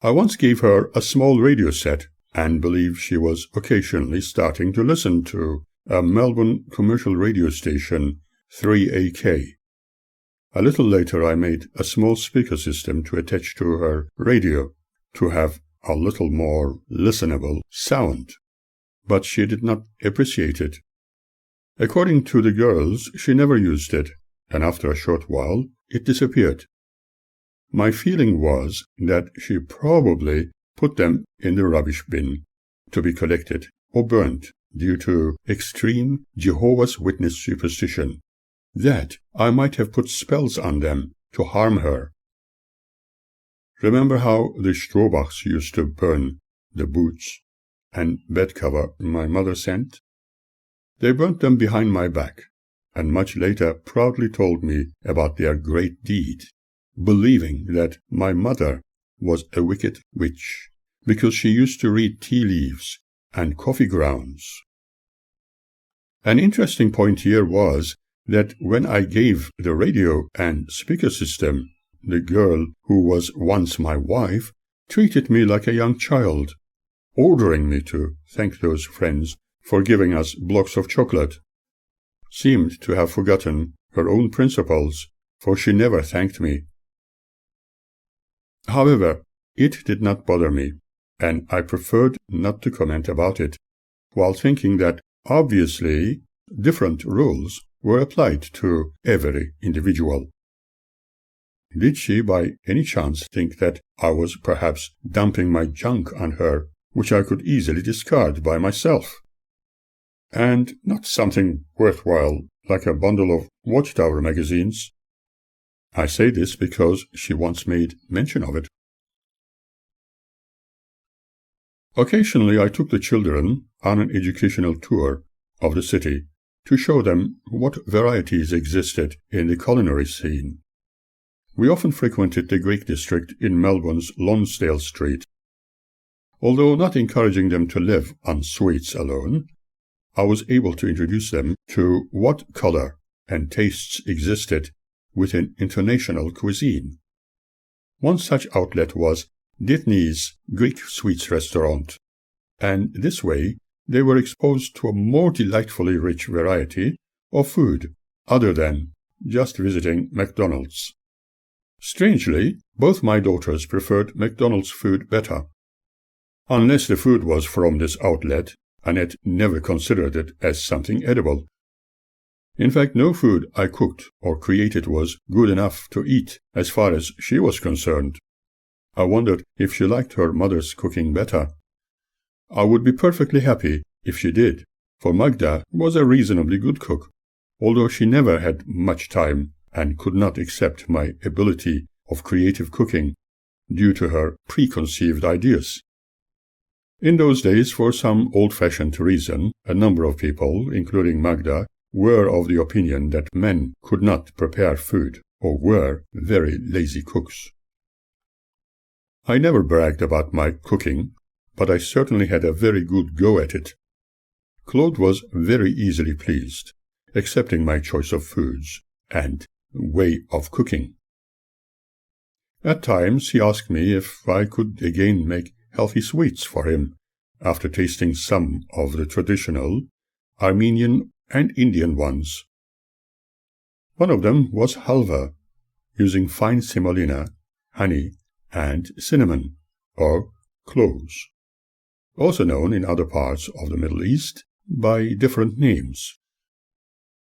I once gave her a small radio set and believe she was occasionally starting to listen to a Melbourne commercial radio station, 3AK. A little later I made a small speaker system to attach to her radio to have a little more listenable sound, but she did not appreciate it. According to the girls, she never used it, and after a short while it disappeared. My feeling was that she probably put them in the rubbish bin to be collected or burnt due to extreme Jehovah's Witness superstition, that I might have put spells on them to harm her. Remember how the Strohbachs used to burn the boots and bed cover my mother sent? They burnt them behind my back, and much later proudly told me about their great deed, believing that my mother was a wicked witch because she used to read tea leaves and coffee grounds. An interesting point here was that when I gave the radio and speaker system, the girl who was once my wife treated me like a young child, ordering me to thank those friends for giving us blocks of chocolate. Seemed to have forgotten her own principles, for she never thanked me. However, it did not bother me, and I preferred not to comment about it, while thinking that obviously different rules were applied to every individual. Did she by any chance think that I was perhaps dumping my junk on her, which I could easily discard by myself? And not something worthwhile like a bundle of Watchtower magazines. I say this because she once made mention of it. Occasionally I took the children on an educational tour of the city to show them what varieties existed in the culinary scene. We often frequented the Greek district in Melbourne's Lonsdale Street. Although not encouraging them to live on sweets alone, I was able to introduce them to what color and tastes existed within international cuisine. One such outlet was Ditney's Greek Sweets Restaurant, and this way they were exposed to a more delightfully rich variety of food other than just visiting McDonald's. Strangely, both my daughters preferred McDonald's food better. Unless the food was from this outlet, Annette never considered it as something edible. In fact, no food I cooked or created was good enough to eat as far as she was concerned. I wondered if she liked her mother's cooking better. I would be perfectly happy if she did, for Magda was a reasonably good cook, although she never had much time and could not accept my ability of creative cooking due to her preconceived ideas. In those days, for some old-fashioned reason, a number of people, including Magda, were of the opinion that men could not prepare food or were very lazy cooks. I never bragged about my cooking, but I certainly had a very good go at it. Claude was very easily pleased, accepting my choice of foods and way of cooking. At times he asked me if I could again make healthy sweets for him, after tasting some of the traditional Armenian and Indian ones. One of them was halva, using fine semolina, honey, and cinnamon, or cloves, also known in other parts of the Middle East by different names.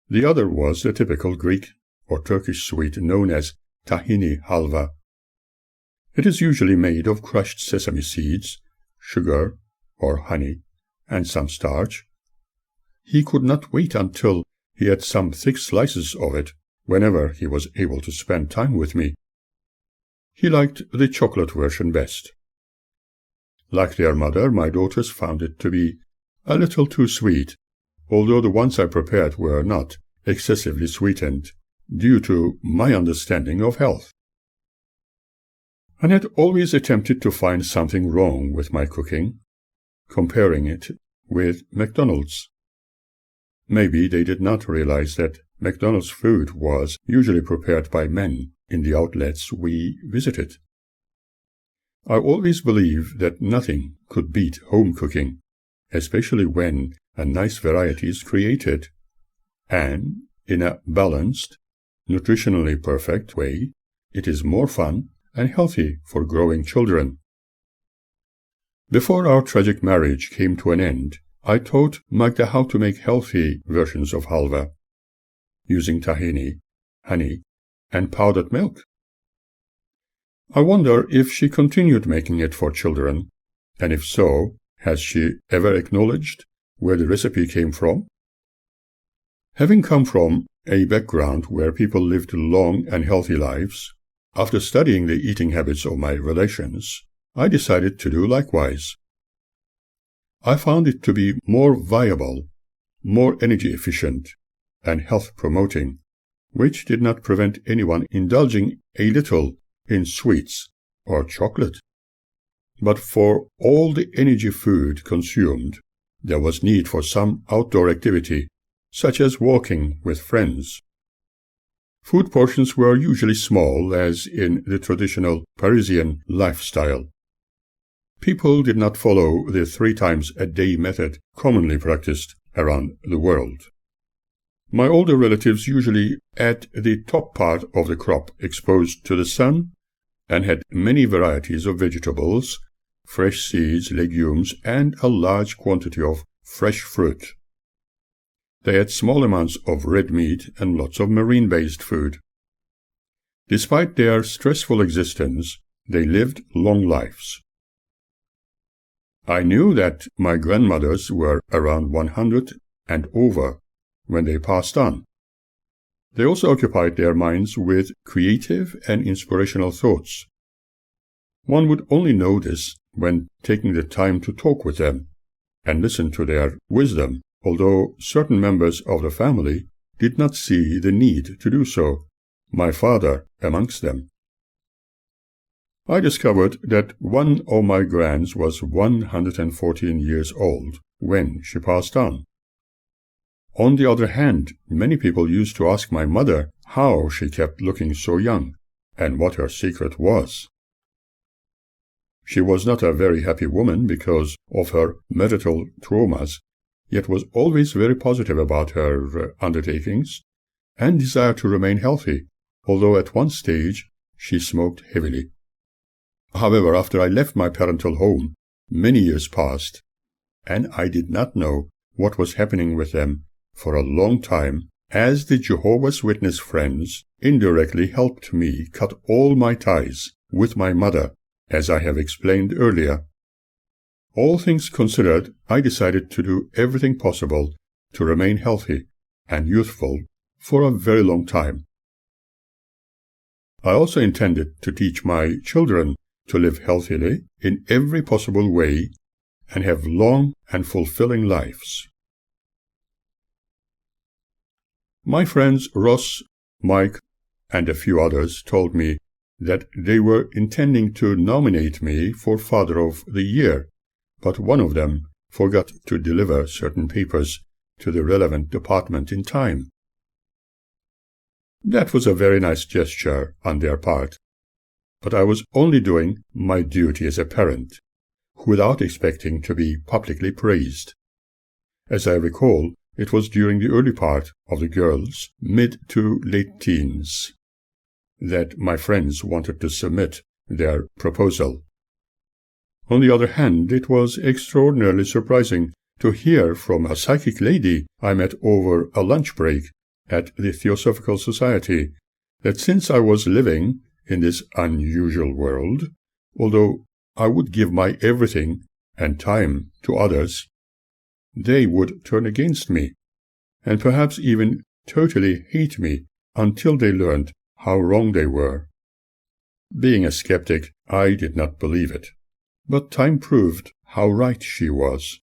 The other was the typical Greek or Turkish sweet known as tahini halva. It is usually made of crushed sesame seeds, sugar or honey, and some starch. He could not wait until he had some thick slices of it whenever he was able to spend time with me. He liked the chocolate version best. Like their mother, my daughters found it to be a little too sweet, although the ones I prepared were not excessively sweetened, due to my understanding of health. Annette always attempted to find something wrong with my cooking, comparing it with McDonald's. Maybe they did not realize that McDonald's food was usually prepared by men in the outlets we visited. I always believe that nothing could beat home cooking, especially when a nice variety is created, and in a balanced, nutritionally perfect way, it is more fun and healthy for growing children. Before our tragic marriage came to an end, I taught Magda how to make healthy versions of halva, using tahini, honey, and powdered milk. I wonder if she continued making it for children, and if so, has she ever acknowledged where the recipe came from? Having come from a background where people lived long and healthy lives, after studying the eating habits of my relations, I decided to do likewise. I found it to be more viable, more energy efficient, and health promoting, which did not prevent anyone indulging a little in sweets or chocolate. But for all the energy food consumed, there was need for some outdoor activity, such as walking with friends. Food portions were usually small, as in the traditional Parisian lifestyle. People did not follow the 3 times a day method commonly practiced around the world. My older relatives usually ate the top part of the crop exposed to the sun and had many varieties of vegetables, fresh seeds, legumes, and a large quantity of fresh fruit. They had small amounts of red meat and lots of marine-based food. Despite their stressful existence, they lived long lives. I knew that my grandmothers were around 100 and over when they passed on. They also occupied their minds with creative and inspirational thoughts. One would only know this when taking the time to talk with them and listen to their wisdom, although certain members of the family did not see the need to do so, my father amongst them. I discovered that one of my grands was 114 years old when she passed on. On the other hand, many people used to ask my mother how she kept looking so young and what her secret was. She was not a very happy woman because of her marital traumas, yet was always very positive about her undertakings and desired to remain healthy, although at one stage she smoked heavily. However, after I left my parental home, many years passed, and I did not know what was happening with them for a long time, as the Jehovah's Witness friends indirectly helped me cut all my ties with my mother, as I have explained earlier. All things considered, I decided to do everything possible to remain healthy and youthful for a very long time. I also intended to teach my children to live healthily in every possible way and have long and fulfilling lives. My friends Ross, Mike, and a few others told me that they were intending to nominate me for Father of the Year, but one of them forgot to deliver certain papers to the relevant department in time. That was a very nice gesture on their part, but I was only doing my duty as a parent, without expecting to be publicly praised. As I recall, it was during the early part of the girls' mid to late teens that my friends wanted to submit their proposal. On the other hand, it was extraordinarily surprising to hear from a psychic lady I met over a lunch break at the Theosophical Society that since I was living in this unusual world, although I would give my everything and time to others, they would turn against me, and perhaps even totally hate me until they learned how wrong they were. Being a skeptic, I did not believe it, but time proved how right she was.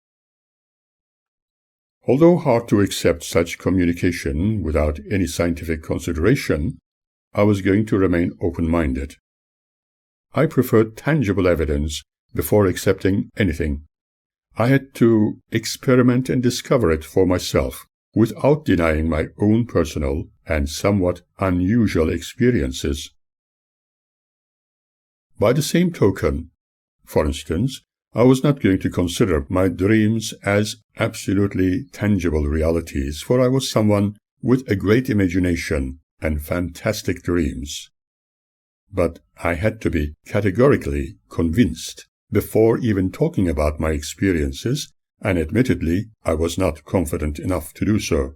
Although hard to accept such communication without any scientific consideration, I was going to remain open-minded. I preferred tangible evidence before accepting anything. I had to experiment and discover it for myself, without denying my own personal and somewhat unusual experiences. By the same token, for instance, I was not going to consider my dreams as absolutely tangible realities, for I was someone with a great imagination and fantastic dreams. But I had to be categorically convinced before even talking about my experiences, and admittedly, I was not confident enough to do so.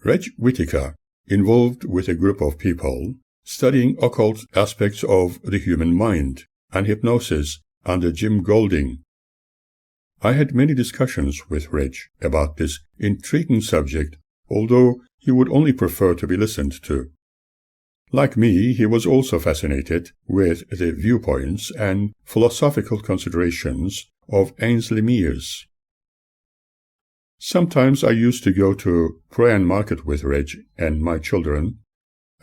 Reg Whittaker, involved with a group of people studying occult aspects of the human mind and hypnosis under Jim Golding. I had many discussions with Reg about this intriguing subject, although he would only prefer to be listened to. Like me, he was also fascinated with the viewpoints and philosophical considerations of Ainsley Mears. Sometimes I used to go to Prayer Market with Reg and my children,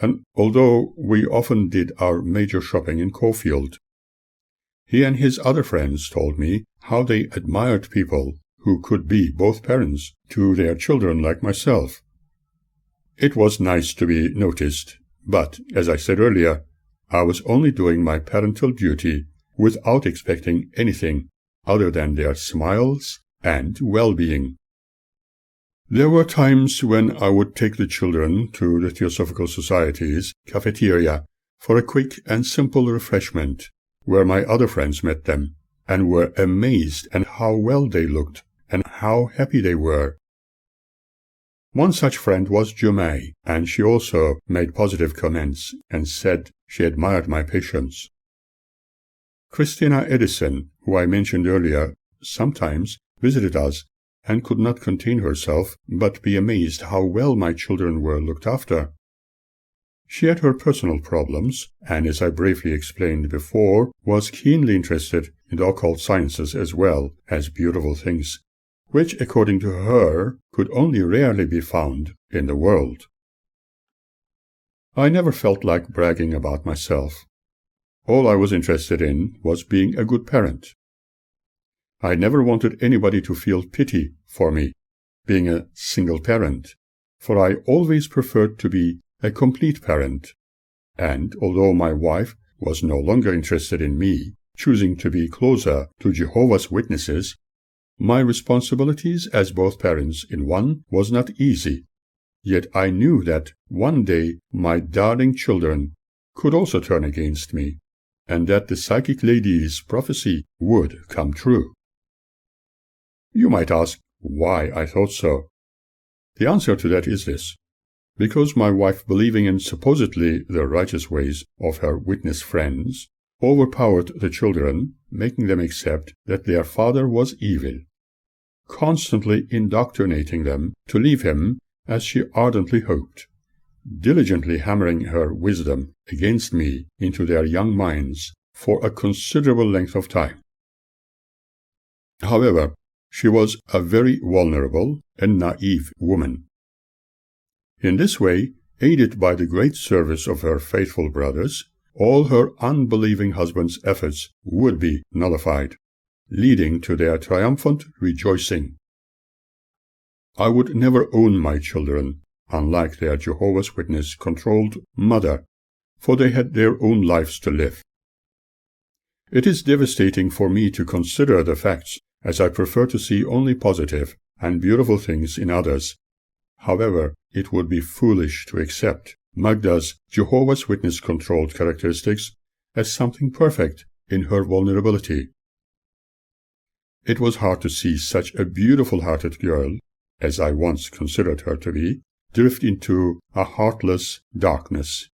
and although we often did our major shopping in Caulfield, He and his other friends told me how they admired people who could be both parents to their children like myself. It was nice to be noticed, but, as I said earlier, I was only doing my parental duty without expecting anything other than their smiles and well-being. There were times when I would take the children to the Theosophical Society's cafeteria for a quick and simple refreshment, where my other friends met them, and were amazed at how well they looked and how happy they were. One such friend was Jumai, and she also made positive comments and said she admired my patience. Christina Edison, who I mentioned earlier, sometimes visited us and could not contain herself but be amazed how well my children were looked after. She had her personal problems, and as I briefly explained before, was keenly interested in the occult sciences as well as beautiful things, which, according to her, could only rarely be found in the world. I never felt like bragging about myself. All I was interested in was being a good parent. I never wanted anybody to feel pity for me, being a single parent, for I always preferred to be a complete parent, and although my wife was no longer interested in me choosing to be closer to Jehovah's Witnesses, my responsibilities as both parents in one was not easy, yet I knew that one day my darling children could also turn against me, and that the psychic lady's prophecy would come true. You might ask why I thought so. The answer to that is this: because my wife, believing in supposedly the righteous ways of her witness friends, overpowered the children, making them accept that their father was evil, constantly indoctrinating them to leave him as she ardently hoped, diligently hammering her wisdom against me into their young minds for a considerable length of time. However, she was a very vulnerable and naive woman. In this way, aided by the great service of her faithful brothers, all her unbelieving husband's efforts would be nullified, leading to their triumphant rejoicing. I would never own my children, unlike their Jehovah's Witness-controlled mother, for they had their own lives to live. It is devastating for me to consider the facts, as I prefer to see only positive and beautiful things in others. However, it would be foolish to accept Magda's Jehovah's Witness-controlled characteristics as something perfect in her vulnerability. It was hard to see such a beautiful-hearted girl, as I once considered her to be, drift into a heartless darkness.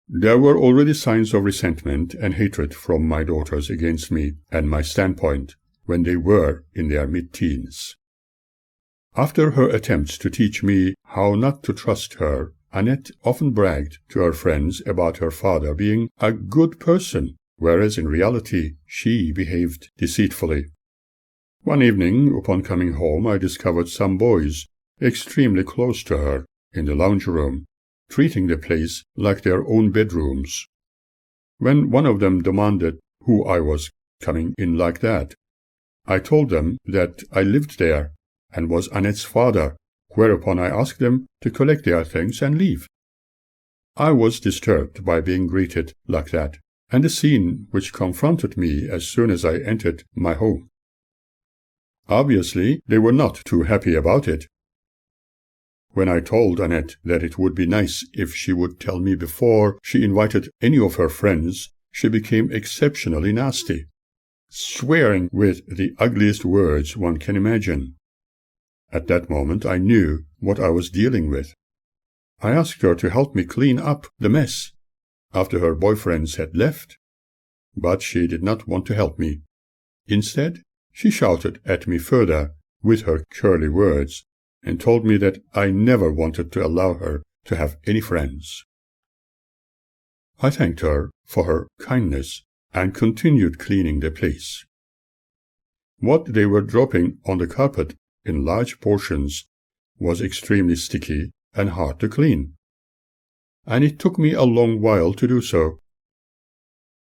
There were already signs of resentment and hatred from my daughters against me and my standpoint when they were in their mid-teens. After her attempts to teach me how not to trust her, Annette often bragged to her friends about her father being a good person, whereas in reality she behaved deceitfully. One evening, upon coming home, I discovered some boys, extremely close to her, in the lounge room, treating the place like their own bedrooms. When one of them demanded who I was coming in like that, I told them that I lived there and was Annette's father, whereupon I asked them to collect their things and leave. I was disturbed by being greeted like that, and the scene which confronted me as soon as I entered my home. Obviously, they were not too happy about it. When I told Annette that it would be nice if she would tell me before she invited any of her friends, she became exceptionally nasty, swearing with the ugliest words one can imagine. At that moment I knew what I was dealing with. I asked her to help me clean up the mess after her boyfriends had left, but she did not want to help me. Instead, she shouted at me further with her curly words and told me that I never wanted to allow her to have any friends. I thanked her for her kindness and continued cleaning the place. What they were dropping on the carpet in large portions was extremely sticky and hard to clean, and it took me a long while to do so.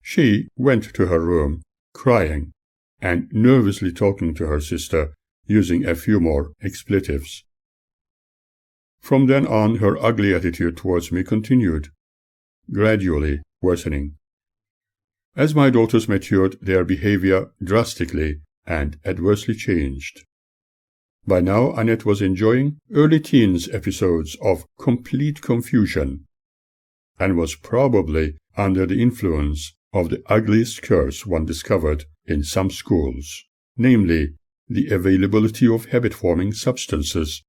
She went to her room crying, and nervously talking to her sister, using a few more expletives. From then on, her ugly attitude towards me continued, gradually worsening. As my daughters matured, their behavior drastically and adversely changed. By now, Annette was enjoying early teens episodes of complete confusion, and was probably under the influence of the ugliest curse one discovered in some schools, namely, the availability of habit-forming substances.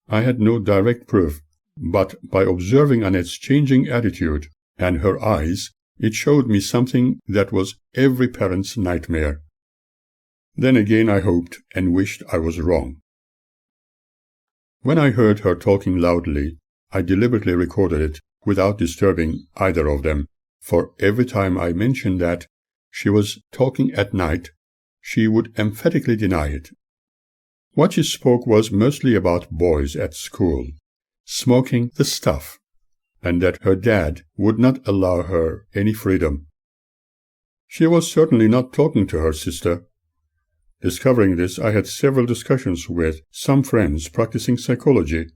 I had no direct proof, but by observing Annette's changing attitude and her eyes, it showed me something that was every parent's nightmare. Then again I hoped and wished I was wrong. When I heard her talking loudly, I deliberately recorded it without disturbing either of them, for every time I mentioned that she was talking at night, she would emphatically deny it. What she spoke was mostly about boys at school, smoking the stuff, and that her dad would not allow her any freedom. She was certainly not talking to her sister. Discovering this, I had several discussions with some friends practicing psychology,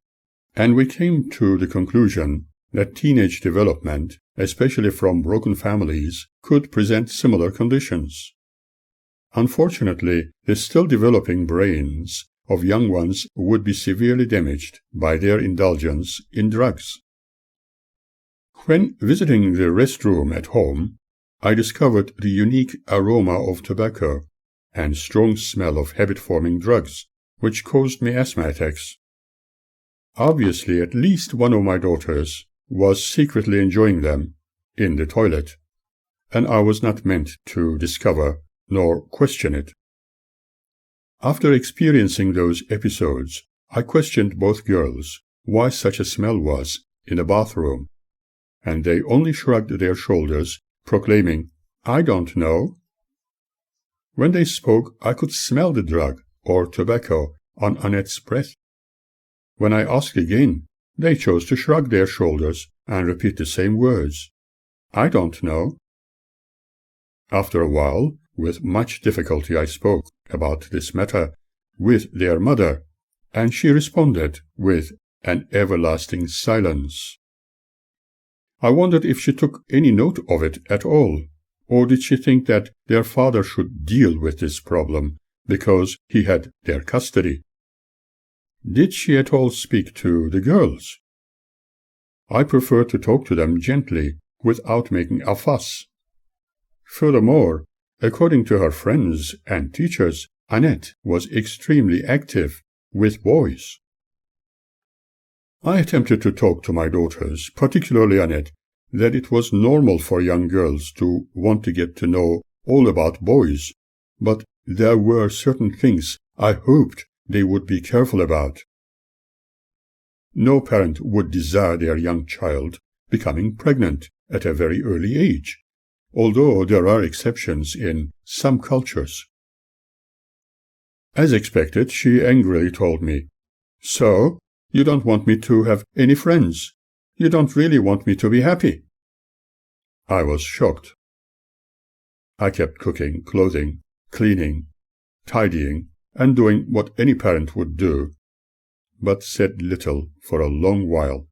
and we came to the conclusion that teenage development, especially from broken families, could present similar conditions. Unfortunately, the still developing brains of young ones would be severely damaged by their indulgence in drugs. When visiting the restroom at home, I discovered the unique aroma of tobacco and strong smell of habit-forming drugs, which caused me asthma attacks. Obviously, at least one of my daughters was secretly enjoying them in the toilet, and I was not meant to discover nor question it. After experiencing those episodes, I questioned both girls why such a smell was in the bathroom, and they only shrugged their shoulders, proclaiming, "I don't know." When they spoke, I could smell the drug or tobacco on Annette's breath. When I asked again, they chose to shrug their shoulders and repeat the same words, "I don't know." After a while, with much difficulty, I spoke about this matter with their mother, and she responded with an everlasting silence. I wondered if she took any note of it at all, or did she think that their father should deal with this problem because he had their custody? Did she at all speak to the girls? I preferred to talk to them gently, without making a fuss. Furthermore, according to her friends and teachers, Annette was extremely active with boys. I attempted to talk to my daughters, particularly Annette, that it was normal for young girls to want to get to know all about boys, but there were certain things I hoped they would be careful about. No parent would desire their young child becoming pregnant at a very early age, although there are exceptions in some cultures. As expected, she angrily told me, "So, you don't want me to have any friends? You don't really want me to be happy?" I was shocked. I kept cooking, clothing, cleaning, tidying, and doing what any parent would do, but said little for a long while.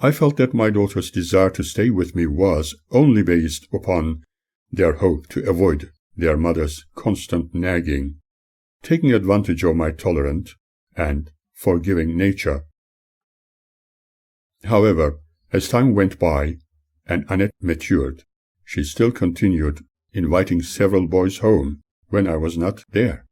I felt that my daughter's desire to stay with me was only based upon their hope to avoid their mother's constant nagging, taking advantage of my tolerant and forgiving nature. However, as time went by and Annette matured, she still continued inviting several boys home when I was not there.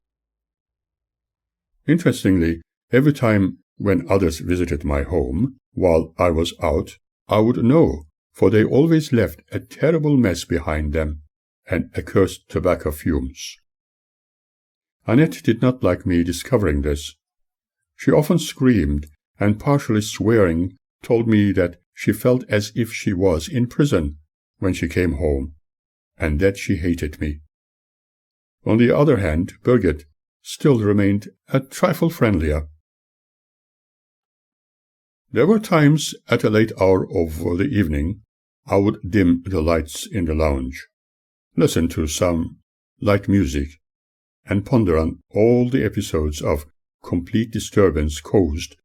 Interestingly, every time when others visited my home while I was out, I would know, for they always left a terrible mess behind them and accursed tobacco fumes. Annette did not like me discovering this. She often screamed and, partially swearing, told me that she felt as if she was in prison when she came home, and that she hated me. On the other hand, Birgit still remained a trifle friendlier. There were times at a late hour of the evening I would dim the lights in the lounge, listen to some light music, and ponder on all the episodes of complete disturbance caused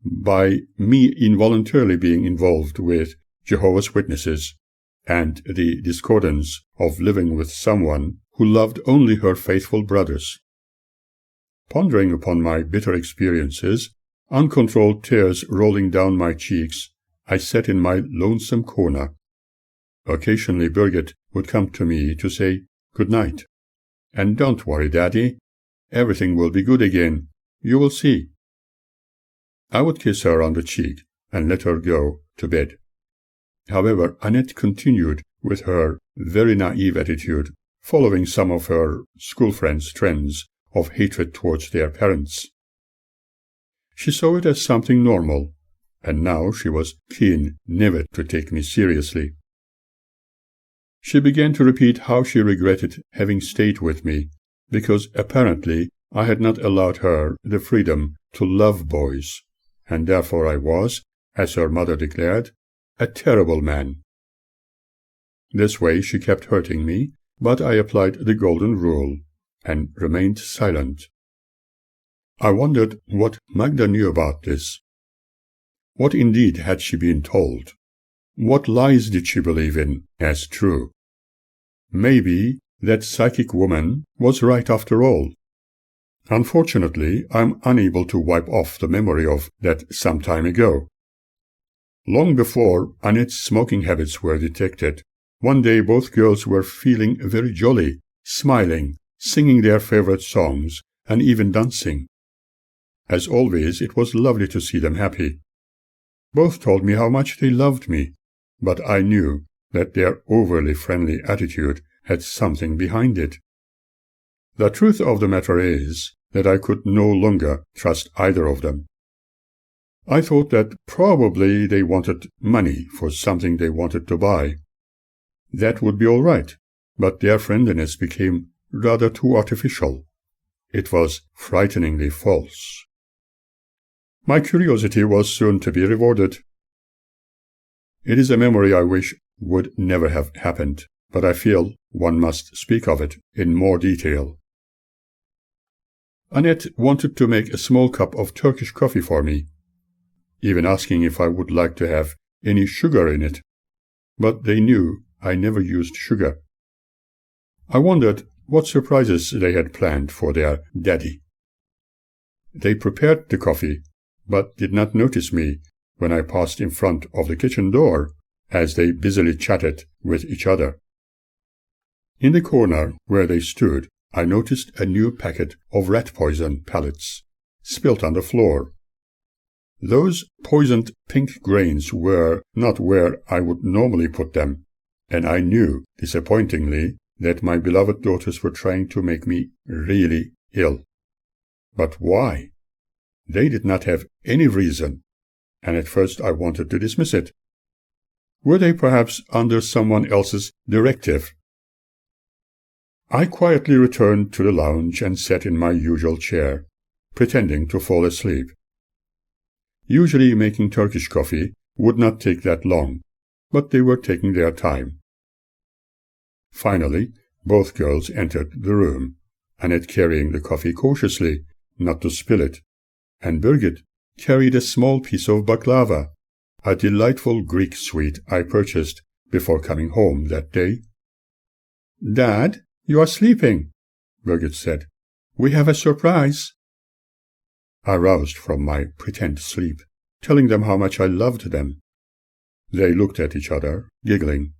by me involuntarily being involved with Jehovah's Witnesses and the discordance of living with someone who loved only her faithful brothers. Pondering upon my bitter experiences, uncontrolled tears rolling down my cheeks, I sat in my lonesome corner. Occasionally Birgit would come to me to say good night. "And don't worry, Daddy. Everything will be good again. You will see." I would kiss her on the cheek and let her go to bed. However, Annette continued with her very naive attitude, following some of her school friends' trends of hatred towards their parents. She saw it as something normal, and now she was keen never to take me seriously. She began to repeat how she regretted having stayed with me, because apparently I had not allowed her the freedom to love boys, and therefore I was, as her mother declared, a terrible man. This way she kept hurting me, but I applied the golden rule, and remained silent. I wondered what Magda knew about this. What indeed had she been told? What lies did she believe in as true? Maybe that psychic woman was right after all. Unfortunately, I am unable to wipe off the memory of that some time ago. Long before Annette's smoking habits were detected, one day both girls were feeling very jolly, smiling, singing their favorite songs, and even dancing. As always, it was lovely to see them happy. Both told me how much they loved me, but I knew that their overly friendly attitude had something behind it. The truth of the matter is that I could no longer trust either of them. I thought that probably they wanted money for something they wanted to buy. That would be all right, but their friendliness became rather too artificial. It was frighteningly false. My curiosity was soon to be rewarded. It is a memory I wish would never have happened, but I feel one must speak of it in more detail. Annette wanted to make a small cup of Turkish coffee for me, even asking if I would like to have any sugar in it, but they knew I never used sugar. I wondered what surprises they had planned for their daddy. They prepared the coffee, but did not notice me when I passed in front of the kitchen door, as they busily chatted with each other. In the corner where they stood, I noticed a new packet of rat poison pellets, spilt on the floor. Those poisoned pink grains were not where I would normally put them, and I knew, disappointingly, that my beloved daughters were trying to make me really ill. But why? They did not have any reason, and at first I wanted to dismiss it. Were they perhaps under someone else's directive? I quietly returned to the lounge and sat in my usual chair, pretending to fall asleep. Usually making Turkish coffee would not take that long, but they were taking their time. Finally, both girls entered the room, Annette carrying the coffee cautiously, not to spill it, and Birgit carried a small piece of baklava, a delightful Greek sweet I purchased before coming home that day. "Dad, you are sleeping," Birgit said. "We have a surprise." I roused from my pretend sleep, telling them how much I loved them. They looked at each other, giggling.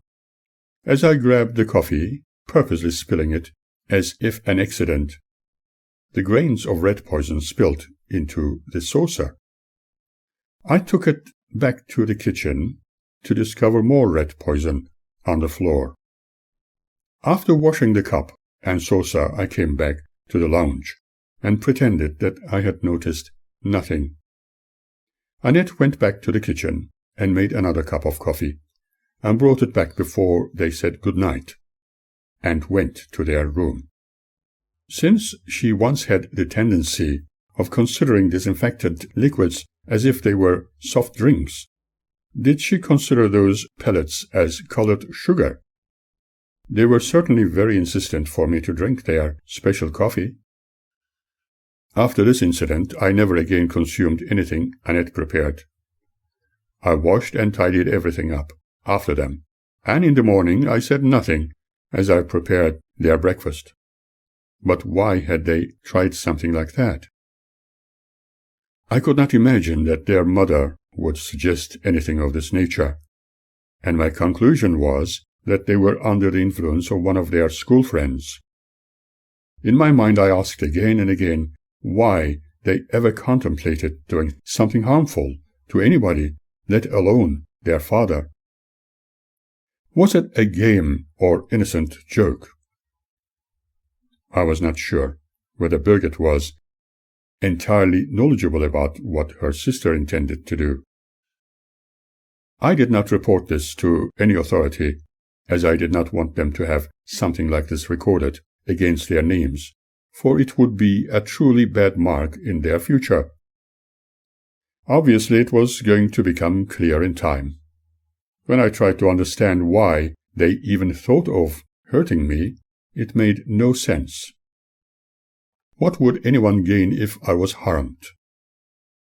As I grabbed the coffee, purposely spilling it, as if an accident, the grains of rat poison spilt into the saucer. I took it back to the kitchen to discover more rat poison on the floor. After washing the cup and saucer, I came back to the lounge and pretended that I had noticed nothing. Annette went back to the kitchen and made another cup of coffee, and brought it back before they said good night, and went to their room. Since she once had the tendency of considering disinfectant liquids as if they were soft drinks, did she consider those pellets as colored sugar? They were certainly very insistent for me to drink their special coffee. After this incident, I never again consumed anything Annette prepared. I washed and tidied everything up after them, and in the morning I said nothing as I prepared their breakfast. But why had they tried something like that? I could not imagine that their mother would suggest anything of this nature, and my conclusion was that they were under the influence of one of their school friends. In my mind I asked again and again why they ever contemplated doing something harmful to anybody, let alone their father. Was it a game or innocent joke? I was not sure whether Birgit was entirely knowledgeable about what her sister intended to do. I did not report this to any authority, as I did not want them to have something like this recorded against their names, for it would be a truly bad mark in their future. Obviously, it was going to become clear in time. When I tried to understand why they even thought of hurting me, it made no sense. What would anyone gain if I was harmed?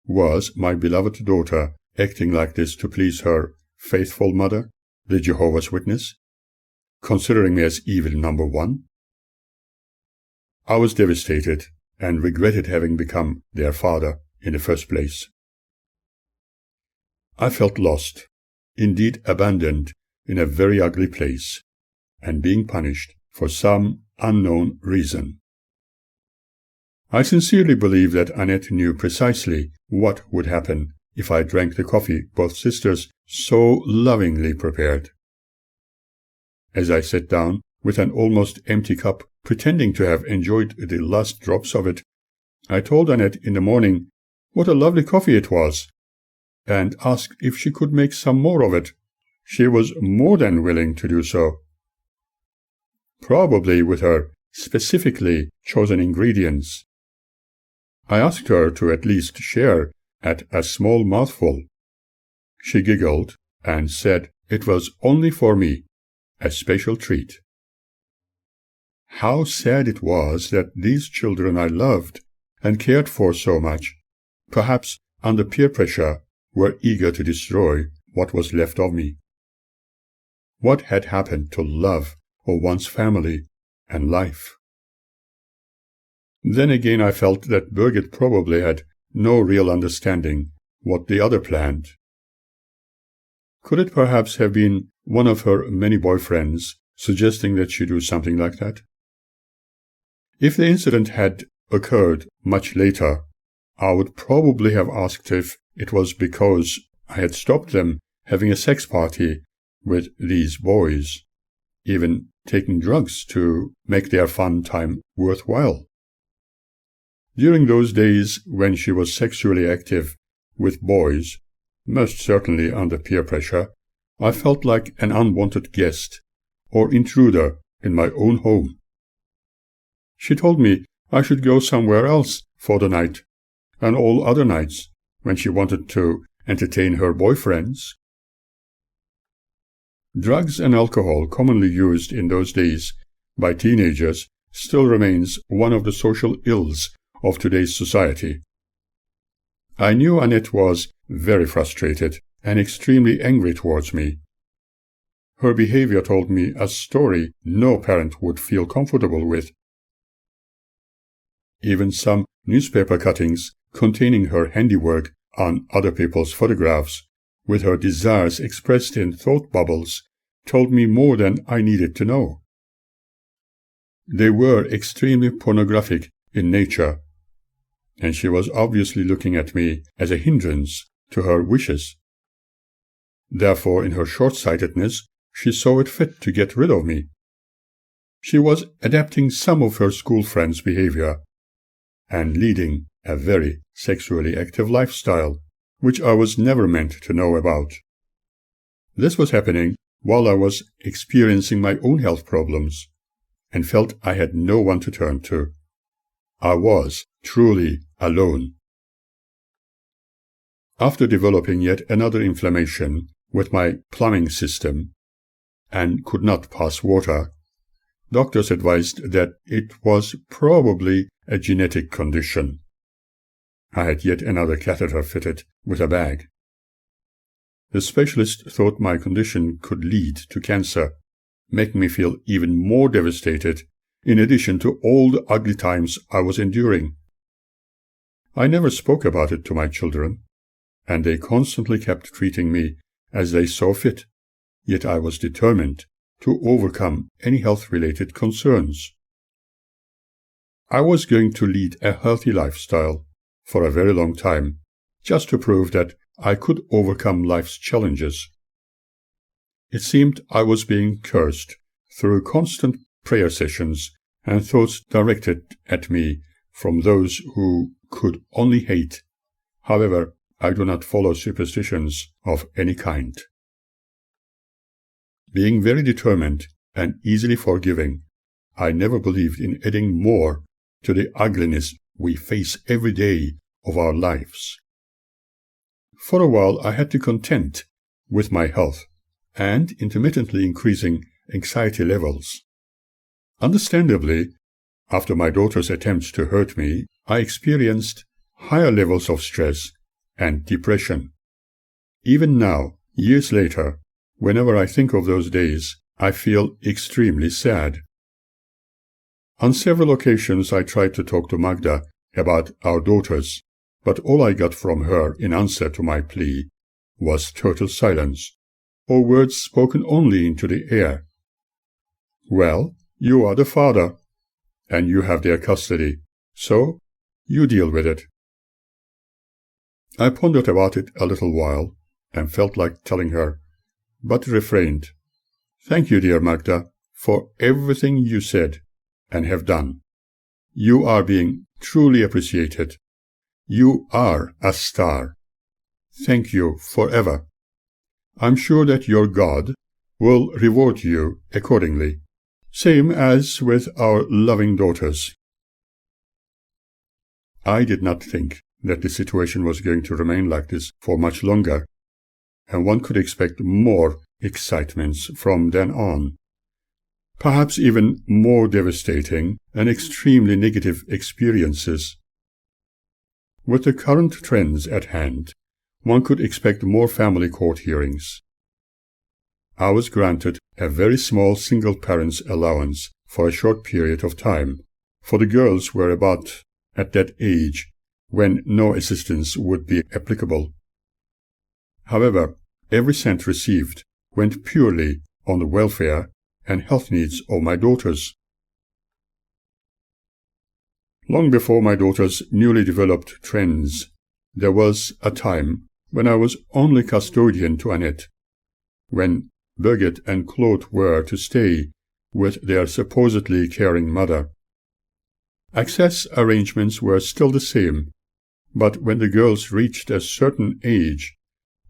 Was my beloved daughter acting like this to please her faithful mother, the Jehovah's Witness, considering me as evil number one? I was devastated and regretted having become their father in the first place. I felt lost, indeed abandoned in a very ugly place, and being punished for some unknown reason. I sincerely believe that Annette knew precisely what would happen if I drank the coffee both sisters so lovingly prepared. As I sat down with an almost empty cup, pretending to have enjoyed the last drops of it, I told Annette in the morning what a lovely coffee it was, and asked if she could make some more of it. She was more than willing to do so, probably with her specifically chosen ingredients. I asked her to at least share at a small mouthful. She giggled and said it was only for me, a special treat. How sad it was that these children I loved and cared for so much, perhaps under peer pressure, were eager to destroy what was left of me. What had happened to love of one's family and life? Then again I felt that Birgit probably had no real understanding what the other planned. Could it perhaps have been one of her many boyfriends suggesting that she do something like that? If the incident had occurred much later, I would probably have asked if it was because I had stopped them having a sex party with these boys, even taking drugs to make their fun time worthwhile. During those days when she was sexually active with boys, most certainly under peer pressure, I felt like an unwanted guest or intruder in my own home. She told me I should go somewhere else for the night, and all other nights when she wanted to entertain her boyfriends. Drugs and alcohol commonly used in those days by teenagers still remains one of the social ills of today's society. I knew Annette was very frustrated and extremely angry towards me. Her behavior told me a story no parent would feel comfortable with. Even some newspaper cuttings containing her handiwork on other people's photographs, with her desires expressed in thought bubbles, told me more than I needed to know. They were extremely pornographic in nature, and she was obviously looking at me as a hindrance to her wishes. Therefore, in her short-sightedness, she saw it fit to get rid of me. She was adapting some of her school friends' behavior and leading a very sexually active lifestyle, which I was never meant to know about. This was happening while I was experiencing my own health problems and felt I had no one to turn to. I was truly alone. After developing yet another inflammation with my plumbing system and could not pass water, Doctors advised that it was probably a genetic condition. I had yet another catheter fitted with a bag. The specialist thought my condition could lead to cancer, making me feel even more devastated, in addition to all the ugly times I was enduring. I never spoke about it to my children, and they constantly kept treating me as they saw fit, yet I was determined to overcome any health-related concerns. I was going to lead a healthy lifestyle for a very long time, just to prove that I could overcome life's challenges. It seemed I was being cursed through constant prayer sessions and thoughts directed at me from those who could only hate. However, I do not follow superstitions of any kind. Being very determined and easily forgiving, I never believed in adding more to the ugliness we face every day of our lives. For a while I had to contend with my health and intermittently increasing anxiety levels. Understandably, after my daughter's attempts to hurt me, I experienced higher levels of stress and depression. Even now, years later, whenever I think of those days, I feel extremely sad. On several occasions I tried to talk to Magda about our daughters, but all I got from her in answer to my plea was total silence, or words spoken only into the air. Well, you are the father, and you have their custody, so you deal with it. I pondered about it a little while, and felt like telling her, but refrained. Thank you, dear Magda, for everything you said and have done. You are being truly appreciated. You are a star. Thank you forever. I'm sure that your God will reward you accordingly, same as with our loving daughters. I did not think that the situation was going to remain like this for much longer, and one could expect more excitements from then on. Perhaps even more devastating and extremely negative experiences. With the current trends at hand, one could expect more family court hearings. I was granted a very small single parent's allowance for a short period of time, for the girls were about at that age when no assistance would be applicable. However, every cent received went purely on the welfare and health needs of my daughters. Long before my daughter's newly developed trends, there was a time when I was only custodian to Annette, when Birgit and Claude were to stay with their supposedly caring mother. Access arrangements were still the same, but when the girls reached a certain age,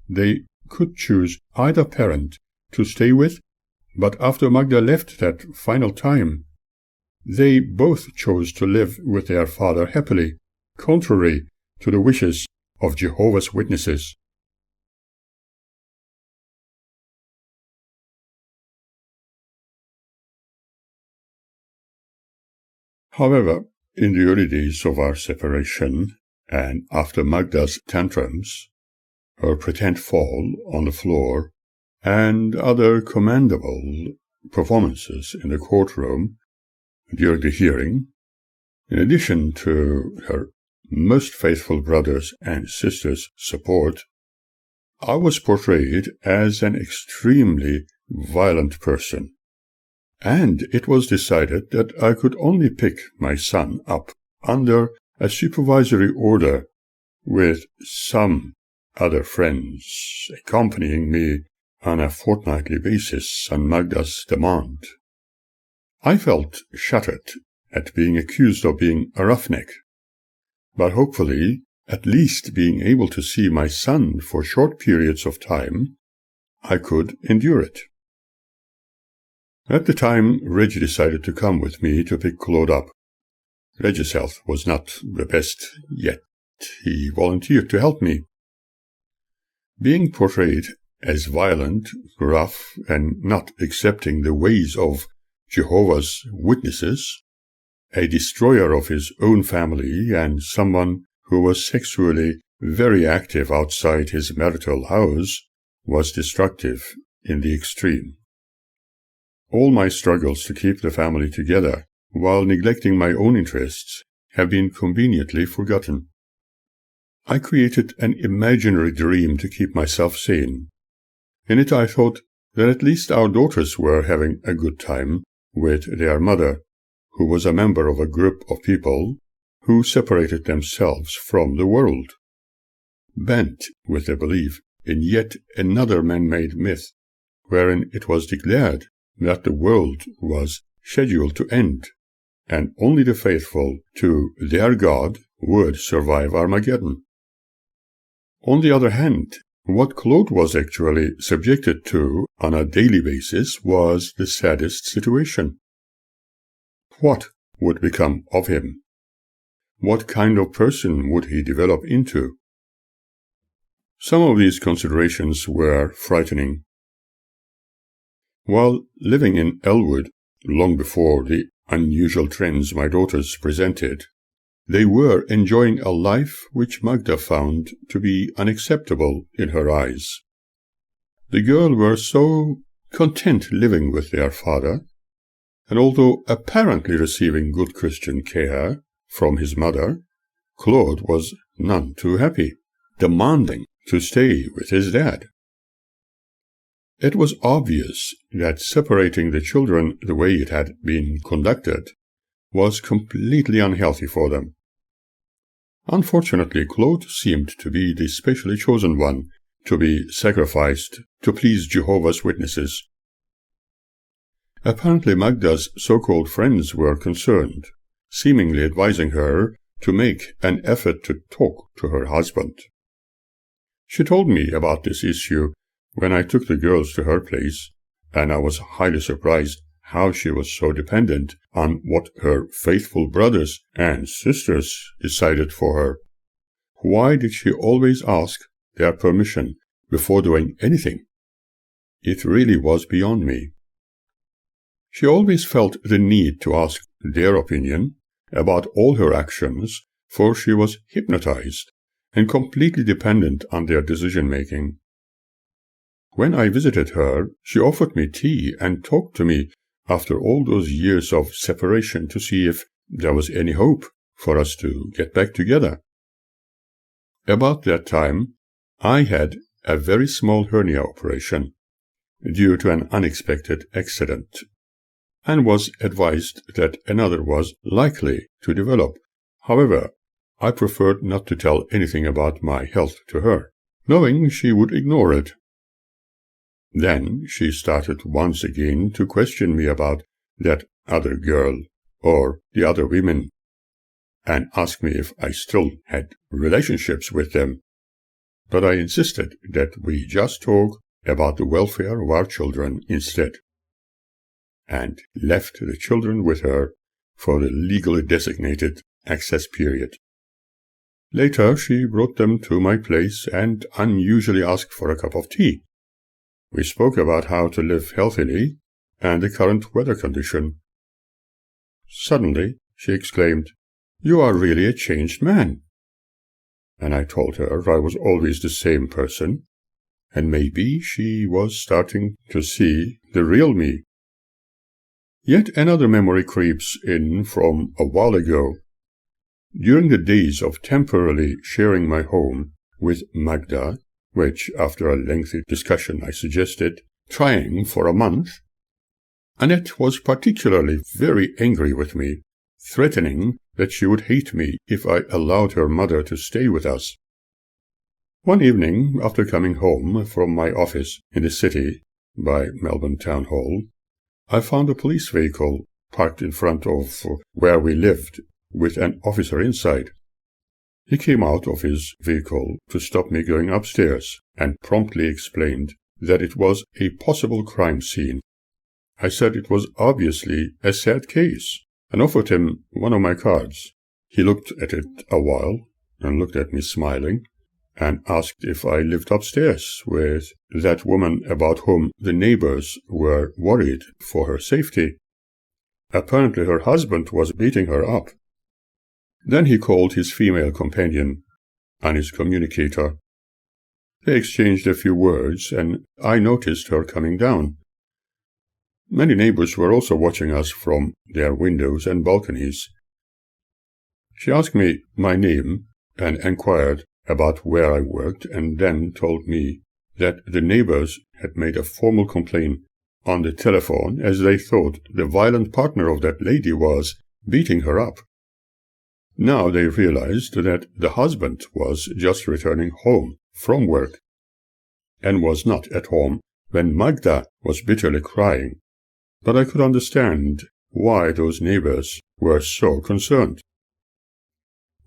they could choose either parent to stay with, but after Magda left that final time, they both chose to live with their father happily, contrary to the wishes of Jehovah's Witnesses. However, in the early days of our separation, and after Magda's tantrums, her pretend fall on the floor, and other commendable performances in the courtroom during the hearing, in addition to her most faithful brothers and sisters' support, I was portrayed as an extremely violent person, and it was decided that I could only pick my son up under a supervisory order, with some other friends accompanying me on a fortnightly basis on Magda's demand. I felt shattered at being accused of being a roughneck, but hopefully at least being able to see my son for short periods of time, I could endure it. At the time, Reggie decided to come with me to pick Claude up. Reggie's health was not the best, yet he volunteered to help me. Being portrayed as violent, rough, and not accepting the ways of Jehovah's Witnesses, a destroyer of his own family, and someone who was sexually very active outside his marital house, was destructive in the extreme. All my struggles to keep the family together, while neglecting my own interests, have been conveniently forgotten. I created an imaginary dream to keep myself sane. In it I thought that at least our daughters were having a good time with their mother, who was a member of a group of people who separated themselves from the world, bent with a belief in yet another man-made myth, wherein it was declared that the world was scheduled to end, and only the faithful to their God would survive Armageddon. On the other hand, what Claude was actually subjected to on a daily basis was the saddest situation. What would become of him? What kind of person would he develop into? Some of these considerations were frightening. While living in Elwood, long before the unusual trends my daughters presented, they were enjoying a life which Magda found to be unacceptable in her eyes. The girls were so content living with their father, and although apparently receiving good Christian care from his mother, Claude was none too happy, demanding to stay with his dad. It was obvious that separating the children the way it had been conducted was completely unhealthy for them. Unfortunately, Claude seemed to be the specially chosen one to be sacrificed to please Jehovah's Witnesses. Apparently Magda's so-called friends were concerned, seemingly advising her to make an effort to talk to her husband. She told me about this issue when I took the girls to her place, and I was highly surprised how she was so dependent on what her faithful brothers and sisters decided for her. Why did she always ask their permission before doing anything? It really was beyond me. She always felt the need to ask their opinion about all her actions, for she was hypnotized and completely dependent on their decision-making. When I visited her, she offered me tea and talked to me after all those years of separation to see if there was any hope for us to get back together. About that time, I had a very small hernia operation due to an unexpected accident, and was advised that another was likely to develop. However, I preferred not to tell anything about my health to her, knowing she would ignore it. Then she started once again to question me about that other girl, or the other women, and asked me if I still had relationships with them. But I insisted that we just talk about the welfare of our children instead, and left the children with her for the legally designated access period. Later she brought them to my place and unusually asked for a cup of tea. We spoke about how to live healthily and the current weather condition. Suddenly she exclaimed, "You are really a changed man." And I told her I was always the same person, and maybe she was starting to see the real me. Yet another memory creeps in from a while ago. During the days of temporarily sharing my home with Magda, which, after a lengthy discussion, I suggested trying for a month, Annette was particularly very angry with me, threatening that she would hate me if I allowed her mother to stay with us. One evening, after coming home from my office in the city by Melbourne Town Hall, I found a police vehicle parked in front of where we lived, with an officer inside. He came out of his vehicle to stop me going upstairs and promptly explained that it was a possible crime scene. I said it was obviously a sad case and offered him one of my cards. He looked at it a while and looked at me smiling and asked if I lived upstairs with that woman about whom the neighbors were worried for her safety. apparently her husband was beating her up. Then he called his female companion and his communicator. They exchanged a few words, and I noticed her coming down. Many neighbors were also watching us from their windows and balconies. She asked me my name and inquired about where I worked, and then told me that the neighbors had made a formal complaint on the telephone, as they thought the violent partner of that lady was beating her up. Now they realized that the husband was just returning home from work and was not at home when Magda was bitterly crying, but I could understand why those neighbors were so concerned.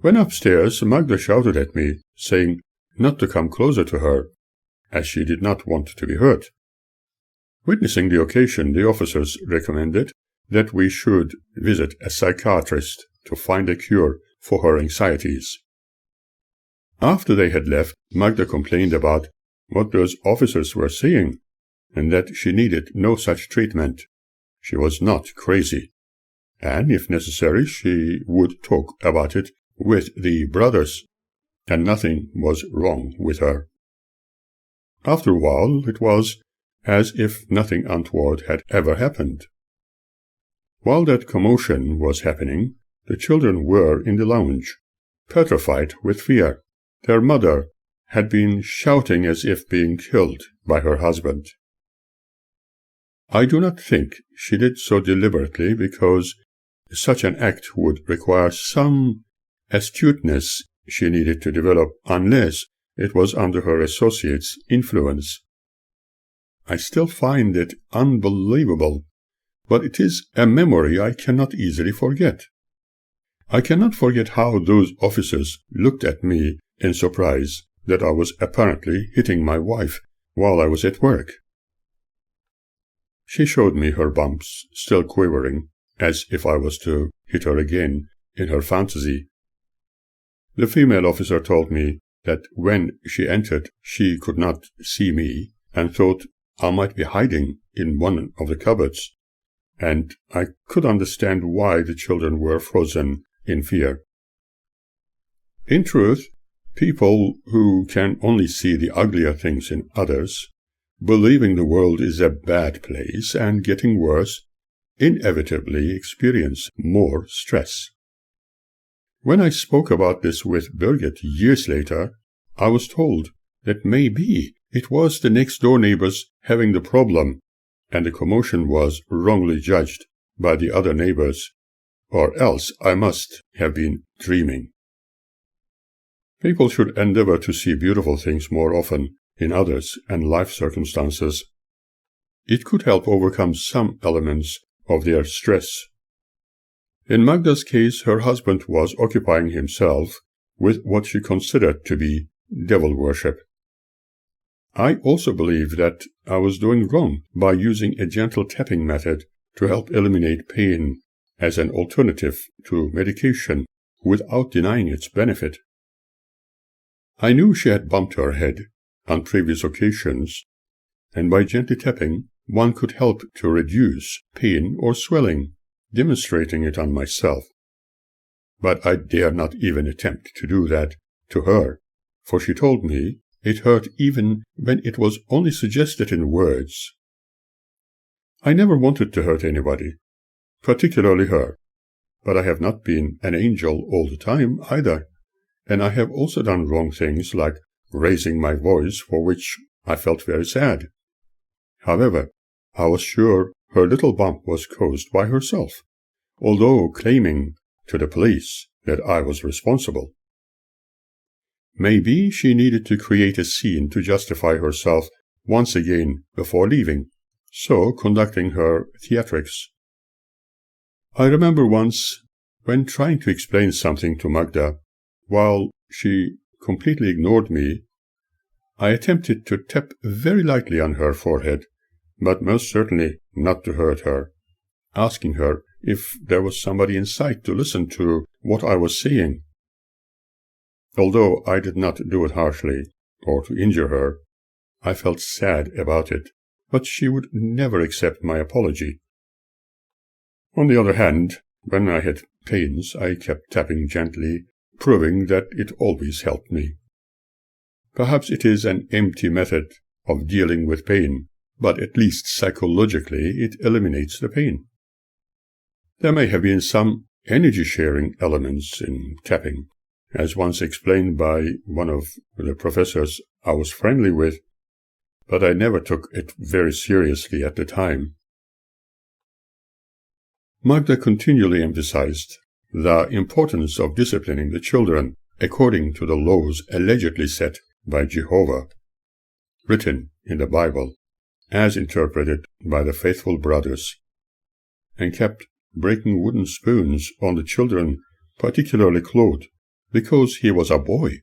When upstairs, Magda shouted at me, saying not to come closer to her, as she did not want to be hurt. Witnessing the occasion, the officers recommended that we should visit a psychiatrist to find a cure for her anxieties. After they had left, Magda complained about what those officers were saying, and that she needed no such treatment. She was not crazy, and if necessary she would talk about it with the brothers, and nothing was wrong with her. After a while, it was as if nothing untoward had ever happened. While that commotion was happening, the children were in the lounge, petrified with fear. Their mother had been shouting as if being killed by her husband. I do not think she did so deliberately, because such an act would require some astuteness she needed to develop, unless it was under her associates' influence. I still find it unbelievable, but it is a memory I cannot easily forget. I cannot forget how those officers looked at me in surprise that I was apparently hitting my wife while I was at work. She showed me her bumps, still quivering, as if I was to hit her again in her fantasy. The female officer told me that when she entered she could not see me, and thought I might be hiding in one of the cupboards, and I could understand why the children were frozen in fear. In truth, people who can only see the uglier things in others, believing the world is a bad place and getting worse, inevitably experience more stress. When I spoke about this with Birgit years later, I was told that maybe it was the next-door neighbors having the problem, and the commotion was wrongly judged by the other neighbors, or else I must have been dreaming. People should endeavor to see beautiful things more often in others and life circumstances. It could help overcome some elements of their stress. In Magda's case, her husband was occupying himself with what she considered to be devil worship. I also believe that I was doing wrong by using a gentle tapping method to help eliminate pain as an alternative to medication without denying its benefit. I knew she had bumped her head on previous occasions, and by gently tapping, one could help to reduce pain or swelling, demonstrating it on myself. But I dare not even attempt to do that to her, for she told me it hurt even when it was only suggested in words. I never wanted to hurt anybody, particularly her, but I have not been an angel all the time either, and I have also done wrong things like raising my voice, for which I felt very sad. However, I was sure her little bump was caused by herself, although claiming to the police that I was responsible. Maybe she needed to create a scene to justify herself once again before leaving, so conducting her theatrics. I remember once, when trying to explain something to Magda, while she completely ignored me, I attempted to tap very lightly on her forehead, but most certainly not to hurt her, asking her if there was somebody in sight to listen to what I was saying. Although I did not do it harshly or to injure her, I felt sad about it, but she would never accept my apology. On the other hand, when I had pains, I kept tapping gently, proving that it always helped me. Perhaps it is an empty method of dealing with pain, but at least psychologically it eliminates the pain. There may have been some energy-sharing elements in tapping, as once explained by one of the professors I was friendly with, but I never took it very seriously at the time. Magda continually emphasized the importance of disciplining the children according to the laws allegedly set by Jehovah, written in the Bible, as interpreted by the faithful brothers, and kept breaking wooden spoons on the children, particularly Claude, because he was a boy.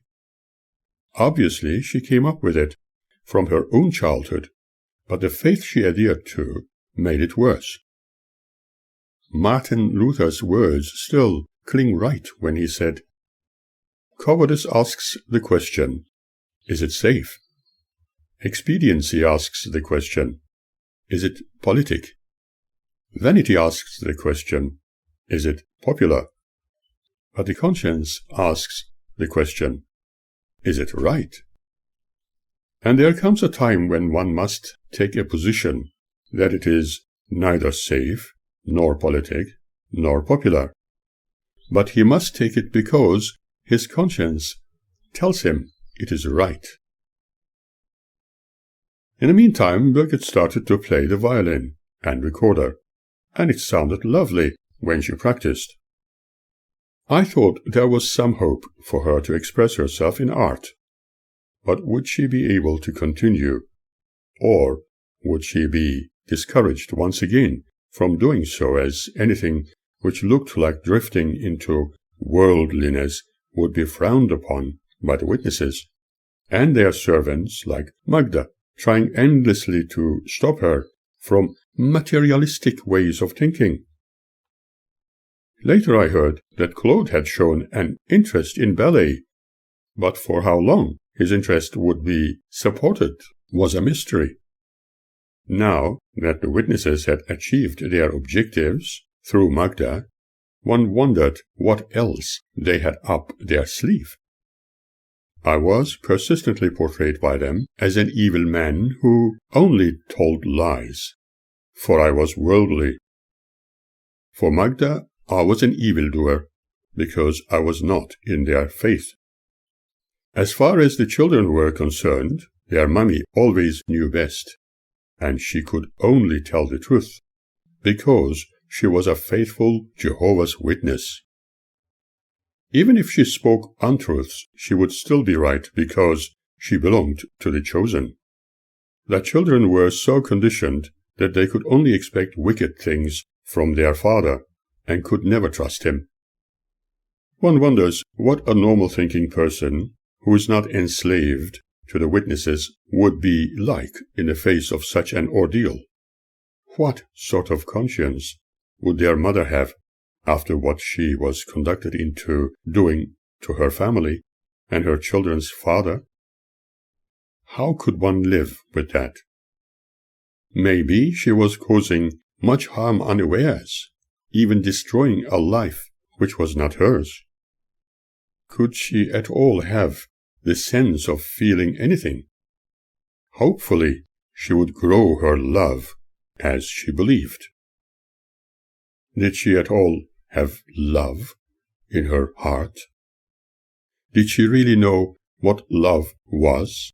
Obviously, she came up with it from her own childhood, but the faith she adhered to made it worse. Martin Luther's words still cling right when he said, "Cowardice asks the question, is it safe? Expediency asks the question, is it politic? Vanity asks the question, is it popular? But the conscience asks the question, is it right?" And there comes a time when one must take a position that it is neither safe, nor politic, nor popular. But he must take it because his conscience tells him it is right. In the meantime, Birgit started to play the violin and recorder, and it sounded lovely when she practiced. I thought there was some hope for her to express herself in art. But would she be able to continue, or would she be discouraged once again from doing so, as anything which looked like drifting into worldliness would be frowned upon by the witnesses, and their servants, like Magda, trying endlessly to stop her from materialistic ways of thinking? Later I heard that Claude had shown an interest in ballet, but for how long his interest would be supported was a mystery. Now that the witnesses had achieved their objectives through Magda, one wondered what else they had up their sleeve. I was persistently portrayed by them as an evil man who only told lies, for I was worldly. For Magda, I was an evildoer, because I was not in their faith. As far as the children were concerned, their mummy always knew best, and she could only tell the truth, because she was a faithful Jehovah's Witness. Even if she spoke untruths, she would still be right, because she belonged to the chosen. The children were so conditioned that they could only expect wicked things from their father, and could never trust him. One wonders what a normal-thinking person who is not enslaved to the witnesses would be like in the face of such an ordeal. What sort of conscience would their mother have after what she was conducted into doing to her family and her children's father? How could one live with that? Maybe she was causing much harm unawares, even destroying a life which was not hers. Could she at all have the sense of feeling anything? Hopefully, she would grow her love as she believed. Did she at all have love in her heart? Did she really know what love was?